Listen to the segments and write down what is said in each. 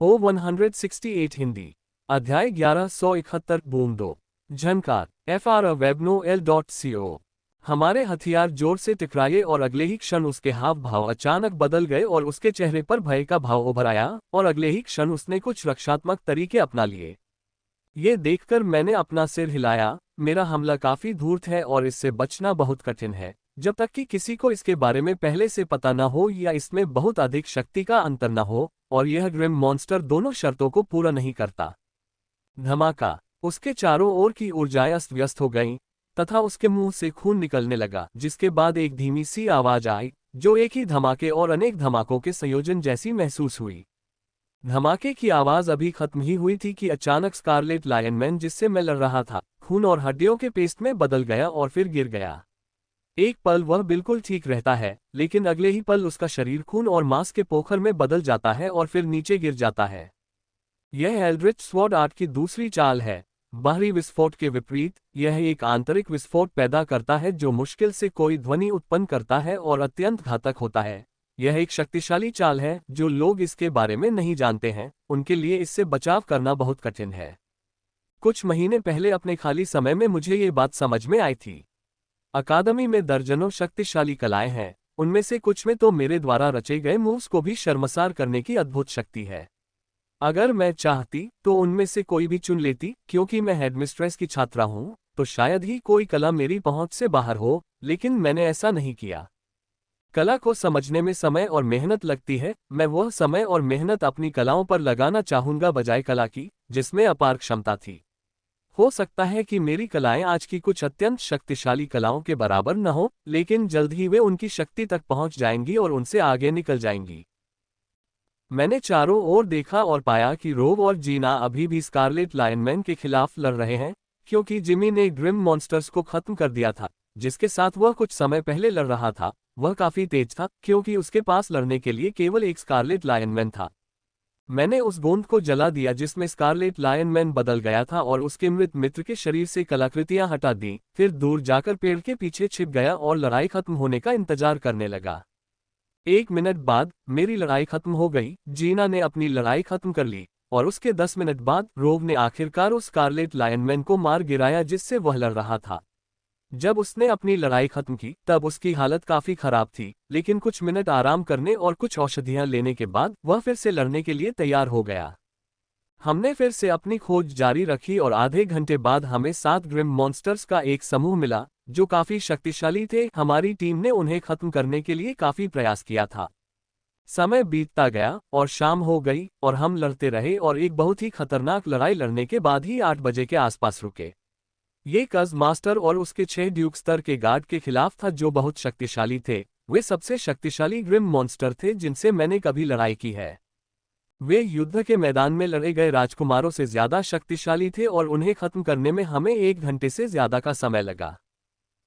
ओ 168 हिंदी। अध्याय 1171 बूम 2। झनकार FR webnoel.co। हमारे हथियार जोर से टकराए और अगले ही क्षण उसके हाव भाव अचानक बदल गए और उसके चेहरे पर भय का भाव उभर आया और अगले ही क्षण उसने कुछ रक्षात्मक तरीके अपना लिए। ये देखकर मैंने अपना सिर हिलाया। मेरा हमला काफी धूर्त है और इससे बचना बहुत कठिन है, जब तक कि किसी को इसके बारे में पहले से पता न हो या इसमें बहुत अधिक शक्ति का अंतर न हो, और यह ग्रिम मॉन्स्टर दोनों शर्तों को पूरा नहीं करता। धमाका। उसके चारों ओर की ऊर्जाएं अस्त व्यस्त हो गईं, तथा उसके मुंह से खून निकलने लगा, जिसके बाद एक धीमी सी आवाज आई, जो एक ही धमाके और अनेक धमाकों के संयोजन जैसी महसूस हुई। धमाके की आवाज अभी खत्म ही हुई थी कि अचानक स्कारलेट लायनमैन, जिससे मैं लड़ रहा था, खून और हड्डियों के पेस्ट में बदल गया और फिर गिर गया। एक पल वह बिल्कुल ठीक रहता है, लेकिन अगले ही पल उसका शरीर खून और मांस के पोखर में बदल जाता है और फिर नीचे गिर जाता है। यह एल्ड्रिच स्वॉर्ड आर्ट की दूसरी चाल है। बाहरी विस्फोट के विपरीत, यह एक आंतरिक विस्फोट पैदा करता है जो मुश्किल से कोई ध्वनि उत्पन्न करता है और अत्यंत घातक होता है। यह एक शक्तिशाली चाल है। जो लोग इसके बारे में नहीं जानते हैं, उनके लिए इससे बचाव करना बहुत कठिन है। कुछ महीने पहले अपने खाली समय में मुझे ये बात समझ में आई थी। अकादमी में दर्जनों शक्तिशाली कलाएं हैं, उनमें से कुछ में तो मेरे द्वारा रचे गए मूव्स को भी शर्मसार करने की अद्भुत शक्ति है। अगर मैं चाहती तो उनमें से कोई भी चुन लेती। क्योंकि मैं हेडमिस्ट्रेस की छात्रा हूं, तो शायद ही कोई कला मेरी पहुंच से बाहर हो, लेकिन मैंने ऐसा नहीं किया। कला को समझने में समय और मेहनत लगती है। मैं वह समय और मेहनत अपनी कलाओं पर लगाना चाहूंगा, बजाय कला की जिसमें अपार क्षमता थी। हो सकता है कि मेरी कलाएं आज की कुछ अत्यंत शक्तिशाली कलाओं के बराबर न हो, लेकिन जल्द ही वे उनकी शक्ति तक पहुंच जाएंगी और उनसे आगे निकल जाएंगी। मैंने चारों ओर देखा और पाया कि रोव और जीना अभी भी स्कारलेट लायनमैन के खिलाफ लड़ रहे हैं, क्योंकि जिमी ने ग्रिम मॉन्स्टर्स को खत्म कर दिया था, जिसके साथ वह कुछ समय पहले लड़ रहा था। वह काफी तेज था, क्योंकि उसके पास लड़ने के लिए केवल एक स्कारलेट लायनमैन था। मैंने उस गोंद को जला दिया जिसमें स्कारलेट लायनमैन बदल गया था और उसके मृत मित्र के शरीर से कलाकृतियां हटा दी। फिर दूर जाकर पेड़ के पीछे छिप गया और लड़ाई खत्म होने का इंतजार करने लगा। 1 मिनट बाद मेरी लड़ाई खत्म हो गई। जीना ने अपनी लड़ाई खत्म कर ली और उसके 10 मिनट बाद रोव ने आखिरकार उस स्कारलेट लायनमैन को मार गिराया जिससे वह लड़ रहा था। जब उसने अपनी लड़ाई खत्म की तब उसकी हालत काफी खराब थी, लेकिन कुछ मिनट आराम करने और कुछ औषधियां लेने के बाद वह फिर से लड़ने के लिए तैयार हो गया। हमने फिर से अपनी खोज जारी रखी और आधे घंटे बाद हमें 7 ग्रिम मॉन्स्टर्स का एक समूह मिला, जो काफी शक्तिशाली थे। हमारी टीम ने उन्हें खत्म करने के लिए काफी प्रयास किया था। समय बीतता गया और शाम हो गई और हम लड़ते रहे और एक बहुत ही खतरनाक लड़ाई लड़ने के बाद ही 8 बजे के आसपास रुके। ये कज मास्टर और उसके 6 ड्यूक स्तर के गार्ड के खिलाफ था, जो बहुत शक्तिशाली थे। वे सबसे शक्तिशाली ग्रिम मॉन्स्टर थे जिनसे मैंने कभी लड़ाई की है। वे युद्ध के मैदान में लड़े गए राजकुमारों से ज्यादा शक्तिशाली थे और उन्हें खत्म करने में हमें 1 घंटे से ज्यादा का समय लगा।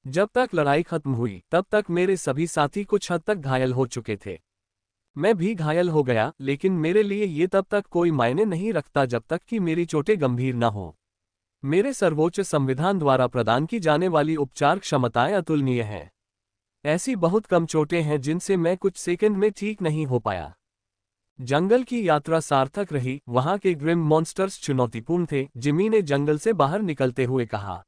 जब तक लड़ाई खत्म हुई तब तक मेरे सभी साथी कुछ हद तक घायल हो चुके थे। मैं भी घायल हो गया, लेकिन मेरे लिए ये तब तक कोई मायने नहीं रखता जब तक कि मेरी चोटें गंभीर न हो। मेरे सर्वोच्च संविधान द्वारा प्रदान की जाने वाली उपचार क्षमताएं अतुलनीय हैं। ऐसी बहुत कम चोटें हैं जिनसे मैं कुछ सेकंड में ठीक नहीं हो पाया। जंगल की यात्रा सार्थक रही। वहां के ग्रिम मॉन्स्टर्स चुनौतीपूर्ण थे, जिमी ने जंगल से बाहर निकलते हुए कहा।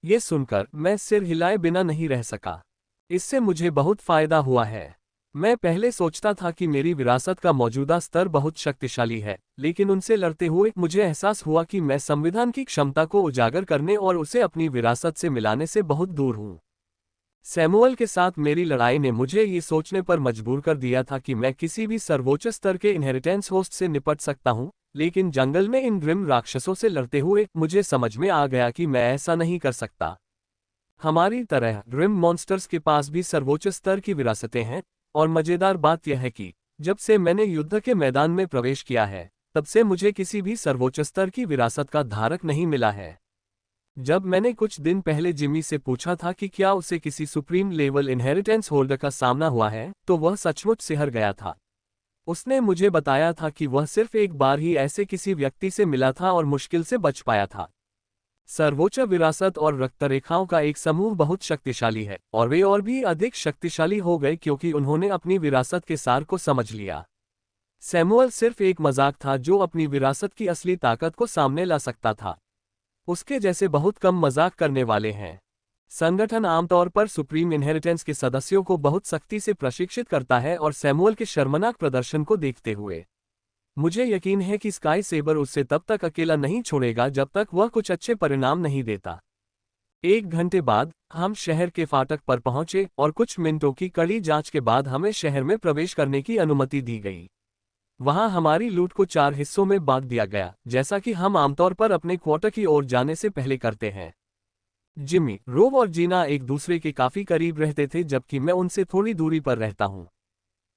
ये सुनकर मैं सिर हिलाए बिना नहीं रह सका। इससे मुझे बहुत फायदा हुआ है। मैं पहले सोचता था कि मेरी विरासत का मौजूदा स्तर बहुत शक्तिशाली है, लेकिन उनसे लड़ते हुए मुझे एहसास हुआ कि मैं संविधान की क्षमता को उजागर करने और उसे अपनी विरासत से मिलाने से बहुत दूर हूँ। सैमुअल के साथ मेरी लड़ाई ने मुझे ये सोचने पर मजबूर कर दिया था कि मैं किसी भी सर्वोच्च स्तर के इनहेरिटेंस होस्ट से निपट सकता हूँ, लेकिन जंगल में इन ग्रिम राक्षसों से लड़ते हुए मुझे समझ में आ गया कि मैं ऐसा नहीं कर सकता। हमारी तरह ग्रिम मॉन्स्टर्स के पास भी सर्वोच्च स्तर की विरासतें हैं, और मजेदार बात यह है कि जब से मैंने युद्ध के मैदान में प्रवेश किया है, तब से मुझे किसी भी सर्वोच्च स्तर की विरासत का धारक नहीं मिला है। जब मैंने कुछ दिन पहले जिमी से पूछा था कि क्या उसे किसी सुप्रीम लेवल इनहेरिटेंस होल्डर का सामना हुआ है, तो वह सचमुच सिहर गया था। उसने मुझे बताया था कि वह सिर्फ एक बार ही ऐसे किसी व्यक्ति से मिला था और मुश्किल से बच पाया था। सर्वोच्च विरासत और रक्तरेखाओं का एक समूह बहुत शक्तिशाली है, और वे और भी अधिक शक्तिशाली हो गए क्योंकि उन्होंने अपनी विरासत के सार को समझ लिया। सैमुअल सिर्फ एक मजाक था जो अपनी विरासत की असली ताकत को सामने ला सकता था। उसके जैसे बहुत कम मजाक करने वाले हैं। संगठन आमतौर पर सुप्रीम इनहेरिटेंस के सदस्यों को बहुत सख्ती से प्रशिक्षित करता है और सैमुअल के शर्मनाक प्रदर्शन को देखते हुए मुझे यकीन है कि स्काई सेबर उससे तब तक अकेला नहीं छोड़ेगा जब तक वह कुछ अच्छे परिणाम नहीं देता। 1 घंटे बाद हम शहर के फाटक पर पहुंचे और कुछ मिनटों की कड़ी जांच के बाद हमें शहर में प्रवेश करने की अनुमति दी गई। वहां हमारी लूट को 4 हिस्सों में बांट दिया गया, जैसा कि हम आमतौर पर अपने क्वार्टर की ओर जाने से पहले करते हैं। जिमी, रोब और जीना एक दूसरे के काफी करीब रहते थे जबकि मैं उनसे थोड़ी दूरी पर रहता हूं।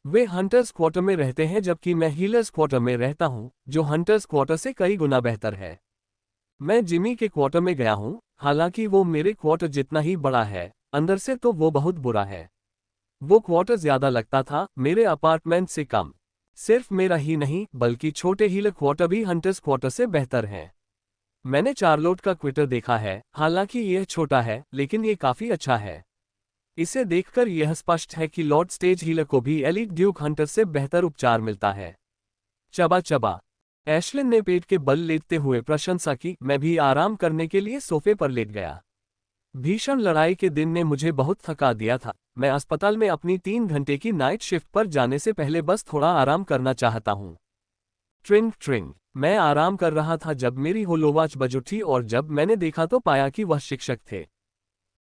वे हंटर्स क्वार्टर में रहते हैं जबकि मैं हीलर्स क्वार्टर में रहता हूं, जो हंटर्स क्वार्टर से कई गुना बेहतर है। मैं जिमी के क्वार्टर में गया हूं, हालांकि वो मेरे क्वार्टर जितना ही बड़ा है, अंदर से तो वो बहुत बुरा है। वो क्वार्टर ज्यादा लगता था, मेरे अपार्टमेंट से कम। सिर्फ मेरा ही नहीं बल्कि छोटे हीलर क्वार्टर भी हंटर्स क्वार्टर से बेहतर हैं। मैंने चार्लोट का क्विटर देखा है, हालांकि यह छोटा है लेकिन ये काफी अच्छा है। इसे देखकर यह स्पष्ट है कि लॉर्ड स्टेज हीलर को भी एलीट ड्यूक हंटर से बेहतर उपचार मिलता है। चबा चबा, एशलिन ने पेट के बल लेटते हुए प्रशंसा की। मैं भी आराम करने के लिए सोफे पर लेट गया। भीषण लड़ाई के दिन ने मुझे बहुत थका दिया था। मैं अस्पताल में अपनी 3 घंटे की नाइट शिफ्ट पर जाने से पहले बस थोड़ा आराम करना चाहता हूँ। ट्रिंग ट्रिंग, मैं आराम कर रहा था जब मेरी होलोवॉच बज उठी और जब मैंने देखा तो पाया कि वह शिक्षक थे।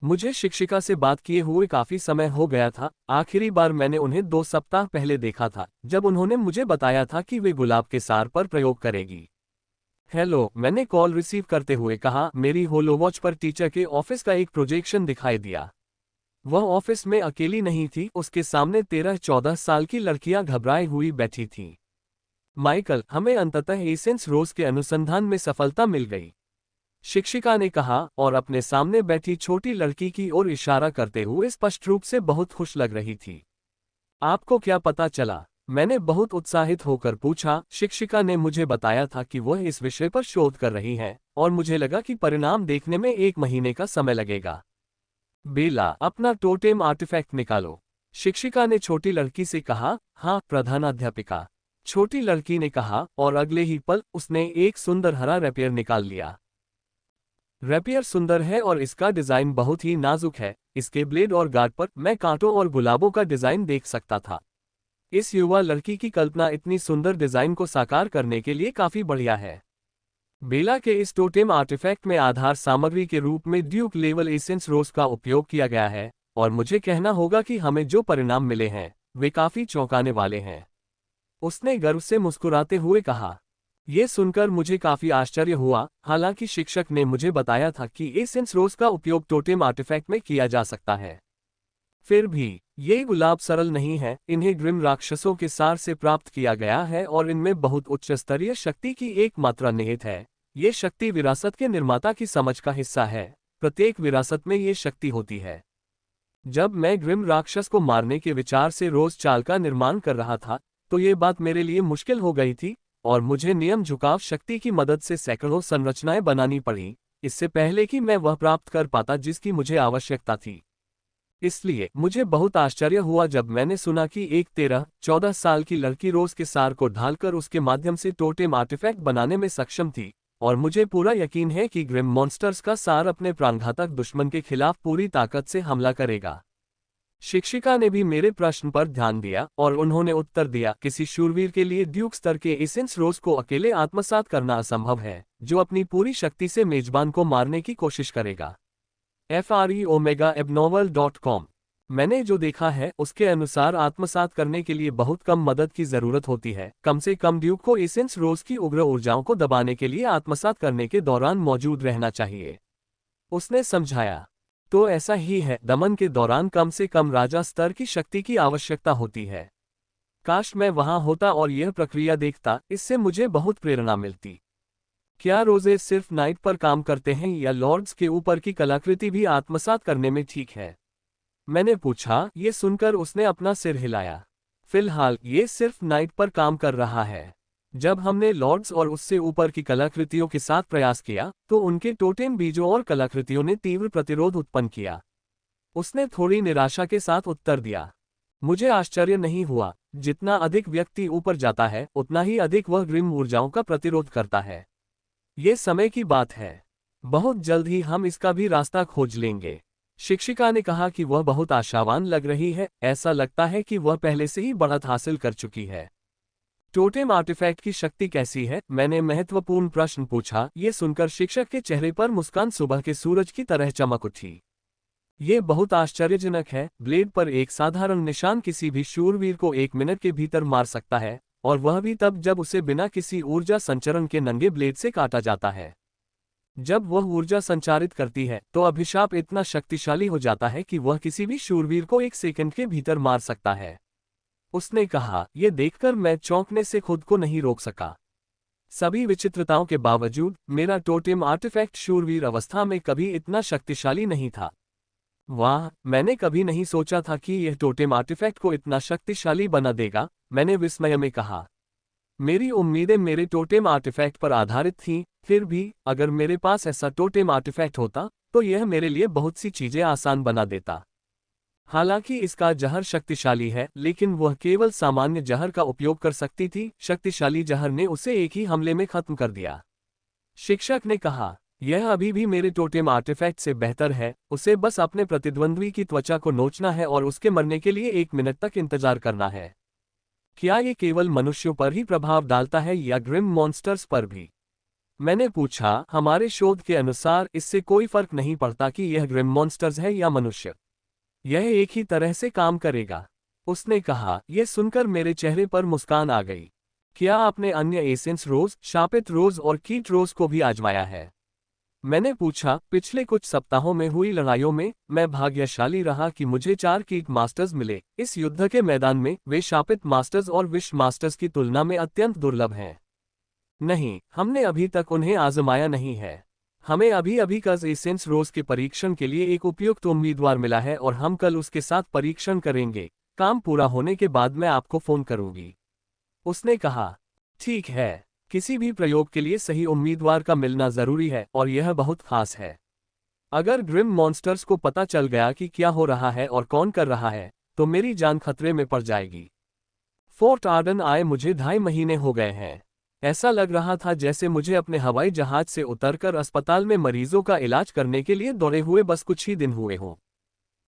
मुझे शिक्षिका से बात किए हुए काफी समय हो गया था। आखिरी बार मैंने उन्हें 2 सप्ताह पहले देखा था, जब उन्होंने मुझे बताया था कि वे गुलाब के सार पर प्रयोग करेगी। हेलो, मैंने कॉल रिसीव करते हुए कहा। मेरी होलोवॉच पर टीचर के ऑफिस का एक प्रोजेक्शन दिखाई दिया। वह ऑफिस में अकेली नहीं थी, उसके सामने 13-14 साल की लड़कियां घबराई हुई बैठी थीं। माइकल, हमें अंततः एसेंस रोज के अनुसंधान में सफलता मिल गई, शिक्षिका ने कहा और अपने सामने बैठी छोटी लड़की की ओर इशारा करते हुए स्पष्ट रूप से बहुत खुश लग रही थी। आपको क्या पता चला? मैंने बहुत उत्साहित होकर पूछा। शिक्षिका ने मुझे बताया था कि वह इस विषय पर शोध कर रही हैं और मुझे लगा कि परिणाम देखने में 1 महीने का समय लगेगा। बेला, अपना टोटेम आर्टिफैक्ट निकालो, शिक्षिका ने छोटी लड़की से कहा। हाँ प्रधानाध्यापिका, छोटी लड़की ने कहा और अगले ही पल उसने एक सुंदर हरा रैपियर निकाल लिया। रैपियर सुंदर है और इसका डिजाइन बहुत ही नाजुक है। इसके ब्लेड और गार्ड पर मैं कांटों और गुलाबों का डिजाइन देख सकता था। इस युवा लड़की की कल्पना इतनी सुंदर डिजाइन को साकार करने के लिए काफी बढ़िया है। बेला के इस टोटेम आर्टिफैक्ट में आधार सामग्री के रूप में ड्यूक लेवल एसेंस रोज का उपयोग किया गया है और मुझे कहना होगा कि हमें जो परिणाम मिले हैं वे काफी चौंकाने वाले हैं, उसने गर्व से मुस्कुराते हुए कहा। यह सुनकर मुझे काफी आश्चर्य हुआ। हालांकि शिक्षक ने मुझे बताया था कि एसेंस रोज का उपयोग टोटेम आर्टिफैक्ट में किया जा सकता है। फिर भी ये गुलाब सरल नहीं है। इन्हें ग्रिम राक्षसों के सार से प्राप्त किया गया है और इनमें बहुत उच्च स्तरीय शक्ति की एक मात्रा निहित है। ये शक्ति विरासत के निर्माता की समझ का हिस्सा है। प्रत्येक विरासत में ये शक्ति होती है। जब मैं ग्रिम राक्षस को मारने के विचार से रोज चाल का निर्माण कर रहा था तो ये बात मेरे लिए मुश्किल हो गई थी और मुझे नियम झुकाव शक्ति की मदद से सैकड़ों संरचनाएं बनानी पड़ी, इससे पहले कि मैं वह प्राप्त कर पाता जिसकी मुझे आवश्यकता थी। इसलिए मुझे बहुत आश्चर्य हुआ जब मैंने सुना कि एक 13-14 साल की लड़की रोज के सार को ढालकर उसके माध्यम से टोटेम आर्टिफैक्ट बनाने में सक्षम थी, और मुझे पूरा यकीन है कि ग्रिम मॉन्स्टर्स का सार अपने प्राणघातक दुश्मन के खिलाफ पूरी ताकत से हमला करेगा। शिक्षिका ने भी मेरे प्रश्न पर ध्यान दिया और उन्होंने उत्तर दिया, किसी शूरवीर के लिए ड्यूक स्तर के एसेंस रोज को अकेले आत्मसात करना असंभव है, जो अपनी पूरी शक्ति से मेजबान को मारने की कोशिश करेगा। FREOMEGAAbnormal.com। मैंने जो देखा है उसके अनुसार आत्मसात करने के लिए बहुत कम मदद की जरूरत होती है। कम से कम ड्यूक को एसेंस रोज की उग्र ऊर्जाओं को दबाने के लिए आत्मसात करने के दौरान मौजूद रहना चाहिए, उसने समझाया। तो ऐसा ही है, दमन के दौरान कम से कम राजा स्तर की शक्ति की आवश्यकता होती है। काश मैं वहां होता और यह प्रक्रिया देखता, इससे मुझे बहुत प्रेरणा मिलती। क्या रोजे सिर्फ नाइट पर काम करते हैं या लॉर्ड्स के ऊपर की कलाकृति भी आत्मसात करने में ठीक है? मैंने पूछा। ये सुनकर उसने अपना सिर हिलाया। फिलहाल ये सिर्फ नाइट पर काम कर रहा है। जब हमने लॉर्ड्स और उससे ऊपर की कलाकृतियों के साथ प्रयास किया तो उनके टोटेम बीजों और कलाकृतियों ने तीव्र प्रतिरोध उत्पन्न किया, उसने थोड़ी निराशा के साथ उत्तर दिया। मुझे आश्चर्य नहीं हुआ, जितना अधिक व्यक्ति ऊपर जाता है उतना ही अधिक वह ग्रिम ऊर्जाओं का प्रतिरोध करता है। ये समय की बात है। बहुत जल्द ही हम इसका भी रास्ता खोज लेंगे। शिक्षिका ने कहा कि वह बहुत आशावान लग रही है, ऐसा लगता है कि वह पहले से ही बढ़त हासिल कर चुकी है। टोटेम आर्टिफैक्ट की शक्ति कैसी है? मैंने महत्वपूर्ण प्रश्न पूछा। ये सुनकर शिक्षक के चेहरे पर मुस्कान सुबह के सूरज की तरह चमक उठी। ये बहुत आश्चर्यजनक है। ब्लेड पर एक साधारण निशान किसी भी शूरवीर को 1 मिनट के भीतर मार सकता है, और वह भी तब जब उसे बिना किसी ऊर्जा संचरण के नंगे ब्लेड से काटा जाता है। जब वह ऊर्जा संचारित करती है तो अभिशाप इतना शक्तिशाली हो जाता है कि वह किसी भी शूरवीर को 1 सेकंड के भीतर मार सकता है। उसने कहा। यह देखकर मैं चौंकने से खुद को नहीं रोक सका। सभी विचित्रताओं के बावजूद मेरा टोटेम आर्टिफैक्ट शूरवीर अवस्था में कभी इतना शक्तिशाली नहीं था। वाह, मैंने कभी नहीं सोचा था कि यह टोटेम आर्टिफैक्ट को इतना शक्तिशाली बना देगा, मैंने विस्मय में कहा। मेरी उम्मीदें मेरे टोटेम आर्टिफैक्ट पर आधारित थीं, फिर भी अगर मेरे पास ऐसा टोटेम आर्टिफैक्ट होता तो यह मेरे लिए बहुत सी चीजें आसान बना देता। हालांकि इसका जहर शक्तिशाली है, लेकिन वह केवल सामान्य जहर का उपयोग कर सकती थी। शक्तिशाली जहर ने उसे एक ही हमले में खत्म कर दिया। शिक्षक ने कहा, यह अभी भी मेरे टोटेम आर्टिफैक्ट से बेहतर है। उसे बस अपने प्रतिद्वंद्वी की त्वचा को नोचना है और उसके मरने के लिए 1 मिनट तक इंतजार करना है। क्या ये केवल मनुष्यों पर ही प्रभाव डालता है या ग्रिम मॉन्स्टर्स पर भी? मैंने पूछा। हमारे शोध के अनुसार इससे कोई फर्क नहीं पड़ता कि यह ग्रिम मॉन्स्टर्स है या मनुष्य, यह एक ही तरह से काम करेगा। उसने कहा। यह सुनकर मेरे चेहरे पर मुस्कान आ गई। क्या आपने अन्य एसेंस रोज, शापित रोज और कीट रोज को भी आजमाया है? मैंने पूछा। पिछले कुछ सप्ताहों में हुई लड़ाइयों में मैं भाग्यशाली रहा कि मुझे 4 कीट मास्टर्स मिले। इस युद्ध के मैदान में वे शापित मास्टर्स और विष मास्टर्स की तुलना में अत्यंत दुर्लभ हैं। नहीं, हमने अभी तक उन्हें आजमाया नहीं है। हमें अभी अभी कज एसेंस रोज के परीक्षण के लिए एक उपयुक्त उम्मीदवार मिला है और हम कल उसके साथ परीक्षण करेंगे। काम पूरा होने के बाद मैं आपको फोन करूंगी। उसने कहा। ठीक है। किसी भी प्रयोग के लिए सही उम्मीदवार का मिलना जरूरी है और यह बहुत खास है। अगर ग्रिम मॉन्स्टर्स को पता चल गया कि क्या हो रहा है और कौन कर रहा है, तो मेरी जान खतरे में पड़ जाएगी। फोर्ट आर्डन आए मुझे 2.5 महीने हो गए हैं। ऐसा लग रहा था जैसे मुझे अपने हवाई जहाज से उतरकर अस्पताल में मरीजों का इलाज करने के लिए दौड़े हुए बस कुछ ही दिन हुए हों।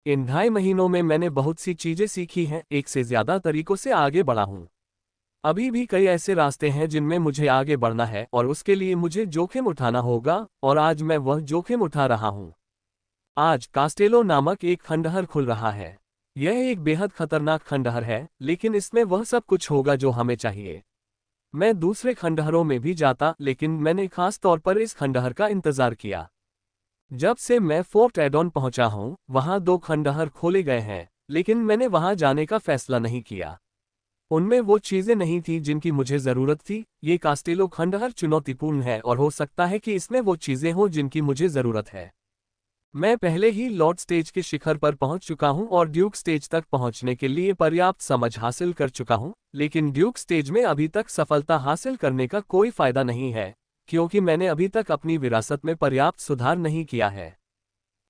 इन 2.5 महीनों में मैंने बहुत सी चीजें सीखी हैं, एक से ज्यादा तरीकों से आगे बढ़ा हूं। अभी भी कई ऐसे रास्ते हैं जिनमें मुझे आगे बढ़ना है और उसके लिए मुझे जोखिम उठाना होगा, और आज मैं वह जोखिम उठा रहा हूं। आज कास्टेलो नामक एक खंडहर खुल रहा है। यह एक बेहद खतरनाक खंडहर है, लेकिन इसमें वह सब कुछ होगा जो हमें चाहिए। मैं दूसरे खंडहरों में भी जाता, लेकिन मैंने खास तौर पर इस खंडहर का इंतजार किया। जब से मैं फोर्ट एडॉन पहुंचा हूं, वहां 2 खंडहर खोले गए हैं, लेकिन मैंने वहां जाने का फैसला नहीं किया। उनमें वो चीजें नहीं थी जिनकी मुझे जरूरत थी। ये कास्टेलो खंडहर चुनौतीपूर्ण है और हो सकता है कि इसमें वो चीजें हों जिनकी मुझे जरूरत है। मैं पहले ही लॉर्ड स्टेज के शिखर पर पहुंच चुका हूं और ड्यूक स्टेज तक पहुंचने के लिए पर्याप्त समझ हासिल कर चुका हूं, लेकिन ड्यूक स्टेज में अभी तक सफलता हासिल करने का कोई फायदा नहीं है, क्योंकि मैंने अभी तक अपनी विरासत में पर्याप्त सुधार नहीं किया है।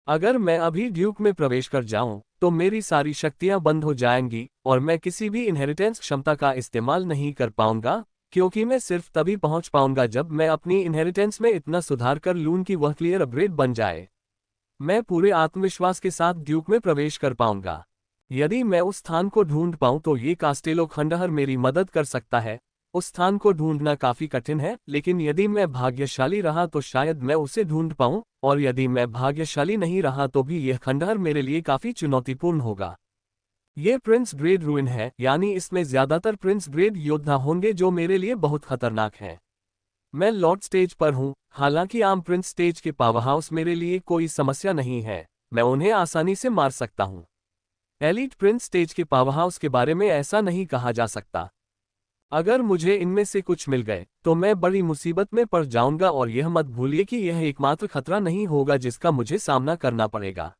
अगर मैं अभी ड्यूक में प्रवेश कर जाऊं, तो मेरी सारी शक्तियां बंद हो जाएंगी और मैं किसी भी इनहेरिटेंस क्षमता का इस्तेमाल नहीं कर पाऊंगा, क्योंकि मैं सिर्फ तभी पहुंच पाऊंगा जब मैं अपनी इनहेरिटेंस में इतना सुधार कर लूं कि वह क्लियर अपग्रेड बन जाए। मैं पूरे आत्मविश्वास के साथ ड्यूक में प्रवेश कर पाऊंगा। यदि मैं उस स्थान को ढूंढ पाऊं तो ये कास्टेलो खंडहर मेरी मदद कर सकता है। उस स्थान को ढूंढना काफी कठिन है, लेकिन यदि मैं भाग्यशाली रहा तो शायद मैं उसे ढूंढ पाऊं, और यदि मैं भाग्यशाली नहीं रहा तो भी यह खंडहर मेरे लिए काफी चुनौतीपूर्ण होगा। ये प्रिंस ग्रेड रूइन है, यानी इसमें ज्यादातर प्रिंस ग्रेड योद्धा होंगे जो मेरे लिए बहुत खतरनाक हैं। मैं लॉर्ड स्टेज पर हूं, हालांकि आम प्रिंस स्टेज के पावर हाउस मेरे लिए कोई समस्या नहीं है, मैं उन्हें आसानी से मार सकता हूं। एलीट प्रिंस स्टेज के पावर हाउस के बारे में ऐसा नहीं कहा जा सकता। अगर मुझे इनमें से कुछ मिल गए तो मैं बड़ी मुसीबत में पड़ जाऊंगा, और यह मत भूलिए कि यह एकमात्र खतरा नहीं होगा जिसका मुझे सामना करना पड़ेगा।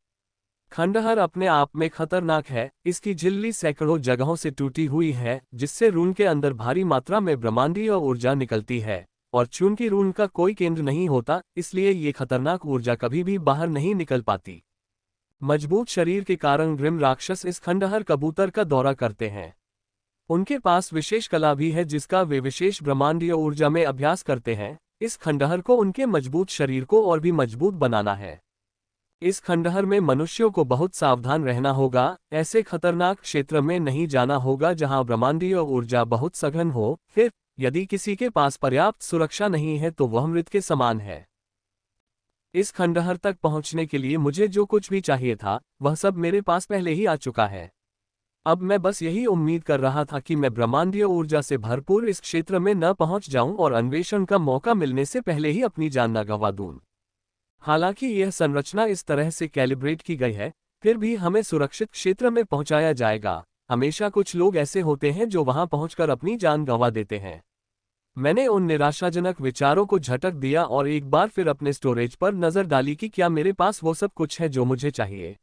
खंडहर अपने आप में खतरनाक है। इसकी झिल्ली सैकड़ों जगहों से टूटी हुई है, जिससे रून के अंदर भारी मात्रा में ब्रह्मांडीय ऊर्जा निकलती है, और चूंकि रून का कोई केंद्र नहीं होता, इसलिए ये खतरनाक ऊर्जा कभी भी बाहर नहीं निकल पाती। मजबूत शरीर के कारण ग्रिम राक्षस इस खंडहर कबूतर का दौरा करते हैं। उनके पास विशेष कला भी है जिसका वे विशेष ब्रह्मांडीय ऊर्जा में अभ्यास करते हैं। इस खंडहर को उनके मजबूत शरीर को और भी मजबूत बनाना है। इस खंडहर में मनुष्यों को बहुत सावधान रहना होगा, ऐसे खतरनाक क्षेत्र में नहीं जाना होगा जहां ब्रह्मांडीय ऊर्जा बहुत सघन हो। फिर यदि किसी के पास पर्याप्त सुरक्षा नहीं है तो वह मृत के समान है। इस खंडहर तक पहुंचने के लिए मुझे जो कुछ भी चाहिए था वह सब मेरे पास पहले ही आ चुका है। अब मैं बस यही उम्मीद कर रहा था कि मैं ब्रह्मांडीय ऊर्जा से भरपूर इस क्षेत्र में न पहुंच जाऊं और अन्वेषण का मौका मिलने से पहले ही अपनी जान न गंवा दूं। हालांकि यह संरचना इस तरह से कैलिब्रेट की गई है, फिर भी हमें सुरक्षित क्षेत्र में पहुंचाया जाएगा। हमेशा कुछ लोग ऐसे होते हैं जो वहां पहुंचकर अपनी जान गंवा देते हैं। मैंने उन निराशाजनक विचारों को झटक दिया और एक बार फिर अपने स्टोरेज पर नजर डाली कि क्या मेरे पास वो सब कुछ है जो मुझे चाहिए।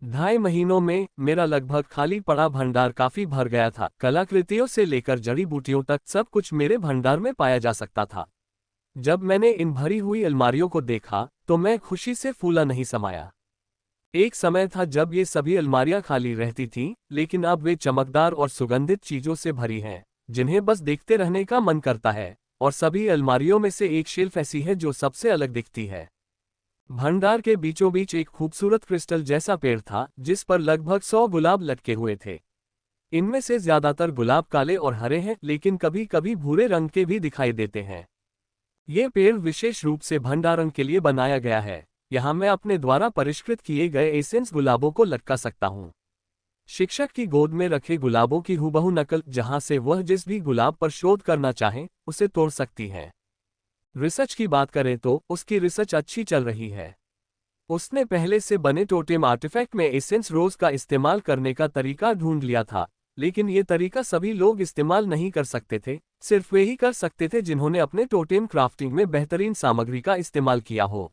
2.5 महीनों में मेरा लगभग खाली पड़ा भंडार काफी भर गया था। कलाकृतियों से लेकर जड़ी बूटियों तक सब कुछ मेरे भंडार में पाया जा सकता था। जब मैंने इन भरी हुई अलमारियों को देखा तो मैं खुशी से फूला नहीं समाया। एक समय था जब ये सभी अलमारियां खाली रहती थीं, लेकिन अब वे चमकदार और सुगंधित चीजों से भरी हैं जिन्हें बस देखते रहने का मन करता है। और सभी अलमारियों में से एक शेल्फ ऐसी है जो सबसे अलग दिखती है। भंडार के बीचों बीच एक खूबसूरत क्रिस्टल जैसा पेड़ था जिस पर लगभग 100 गुलाब लटके हुए थे। इनमें से ज्यादातर गुलाब काले और हरे हैं, लेकिन कभी कभी भूरे रंग के भी दिखाई देते हैं। ये पेड़ विशेष रूप से भंडारण के लिए बनाया गया है। यहाँ मैं अपने द्वारा परिष्कृत किए गए एसेंस गुलाबों को लटका सकता हूँ। शिक्षक की गोद में रखे गुलाबों की हूबहू नकल, जहां से वह जिस भी गुलाब पर शोध करना चाहे उसे तोड़ सकती है। रिसर्च की बात करें तो उसकी रिसर्च अच्छी चल रही है। उसने पहले से बने टोटेम आर्टिफैक्ट में एसेंस रोज का इस्तेमाल करने का तरीका ढूंढ लिया था, लेकिन ये तरीका सभी लोग इस्तेमाल नहीं कर सकते थे। सिर्फ वे ही कर सकते थे जिन्होंने अपने टोटेम क्राफ्टिंग में बेहतरीन सामग्री का इस्तेमाल किया हो।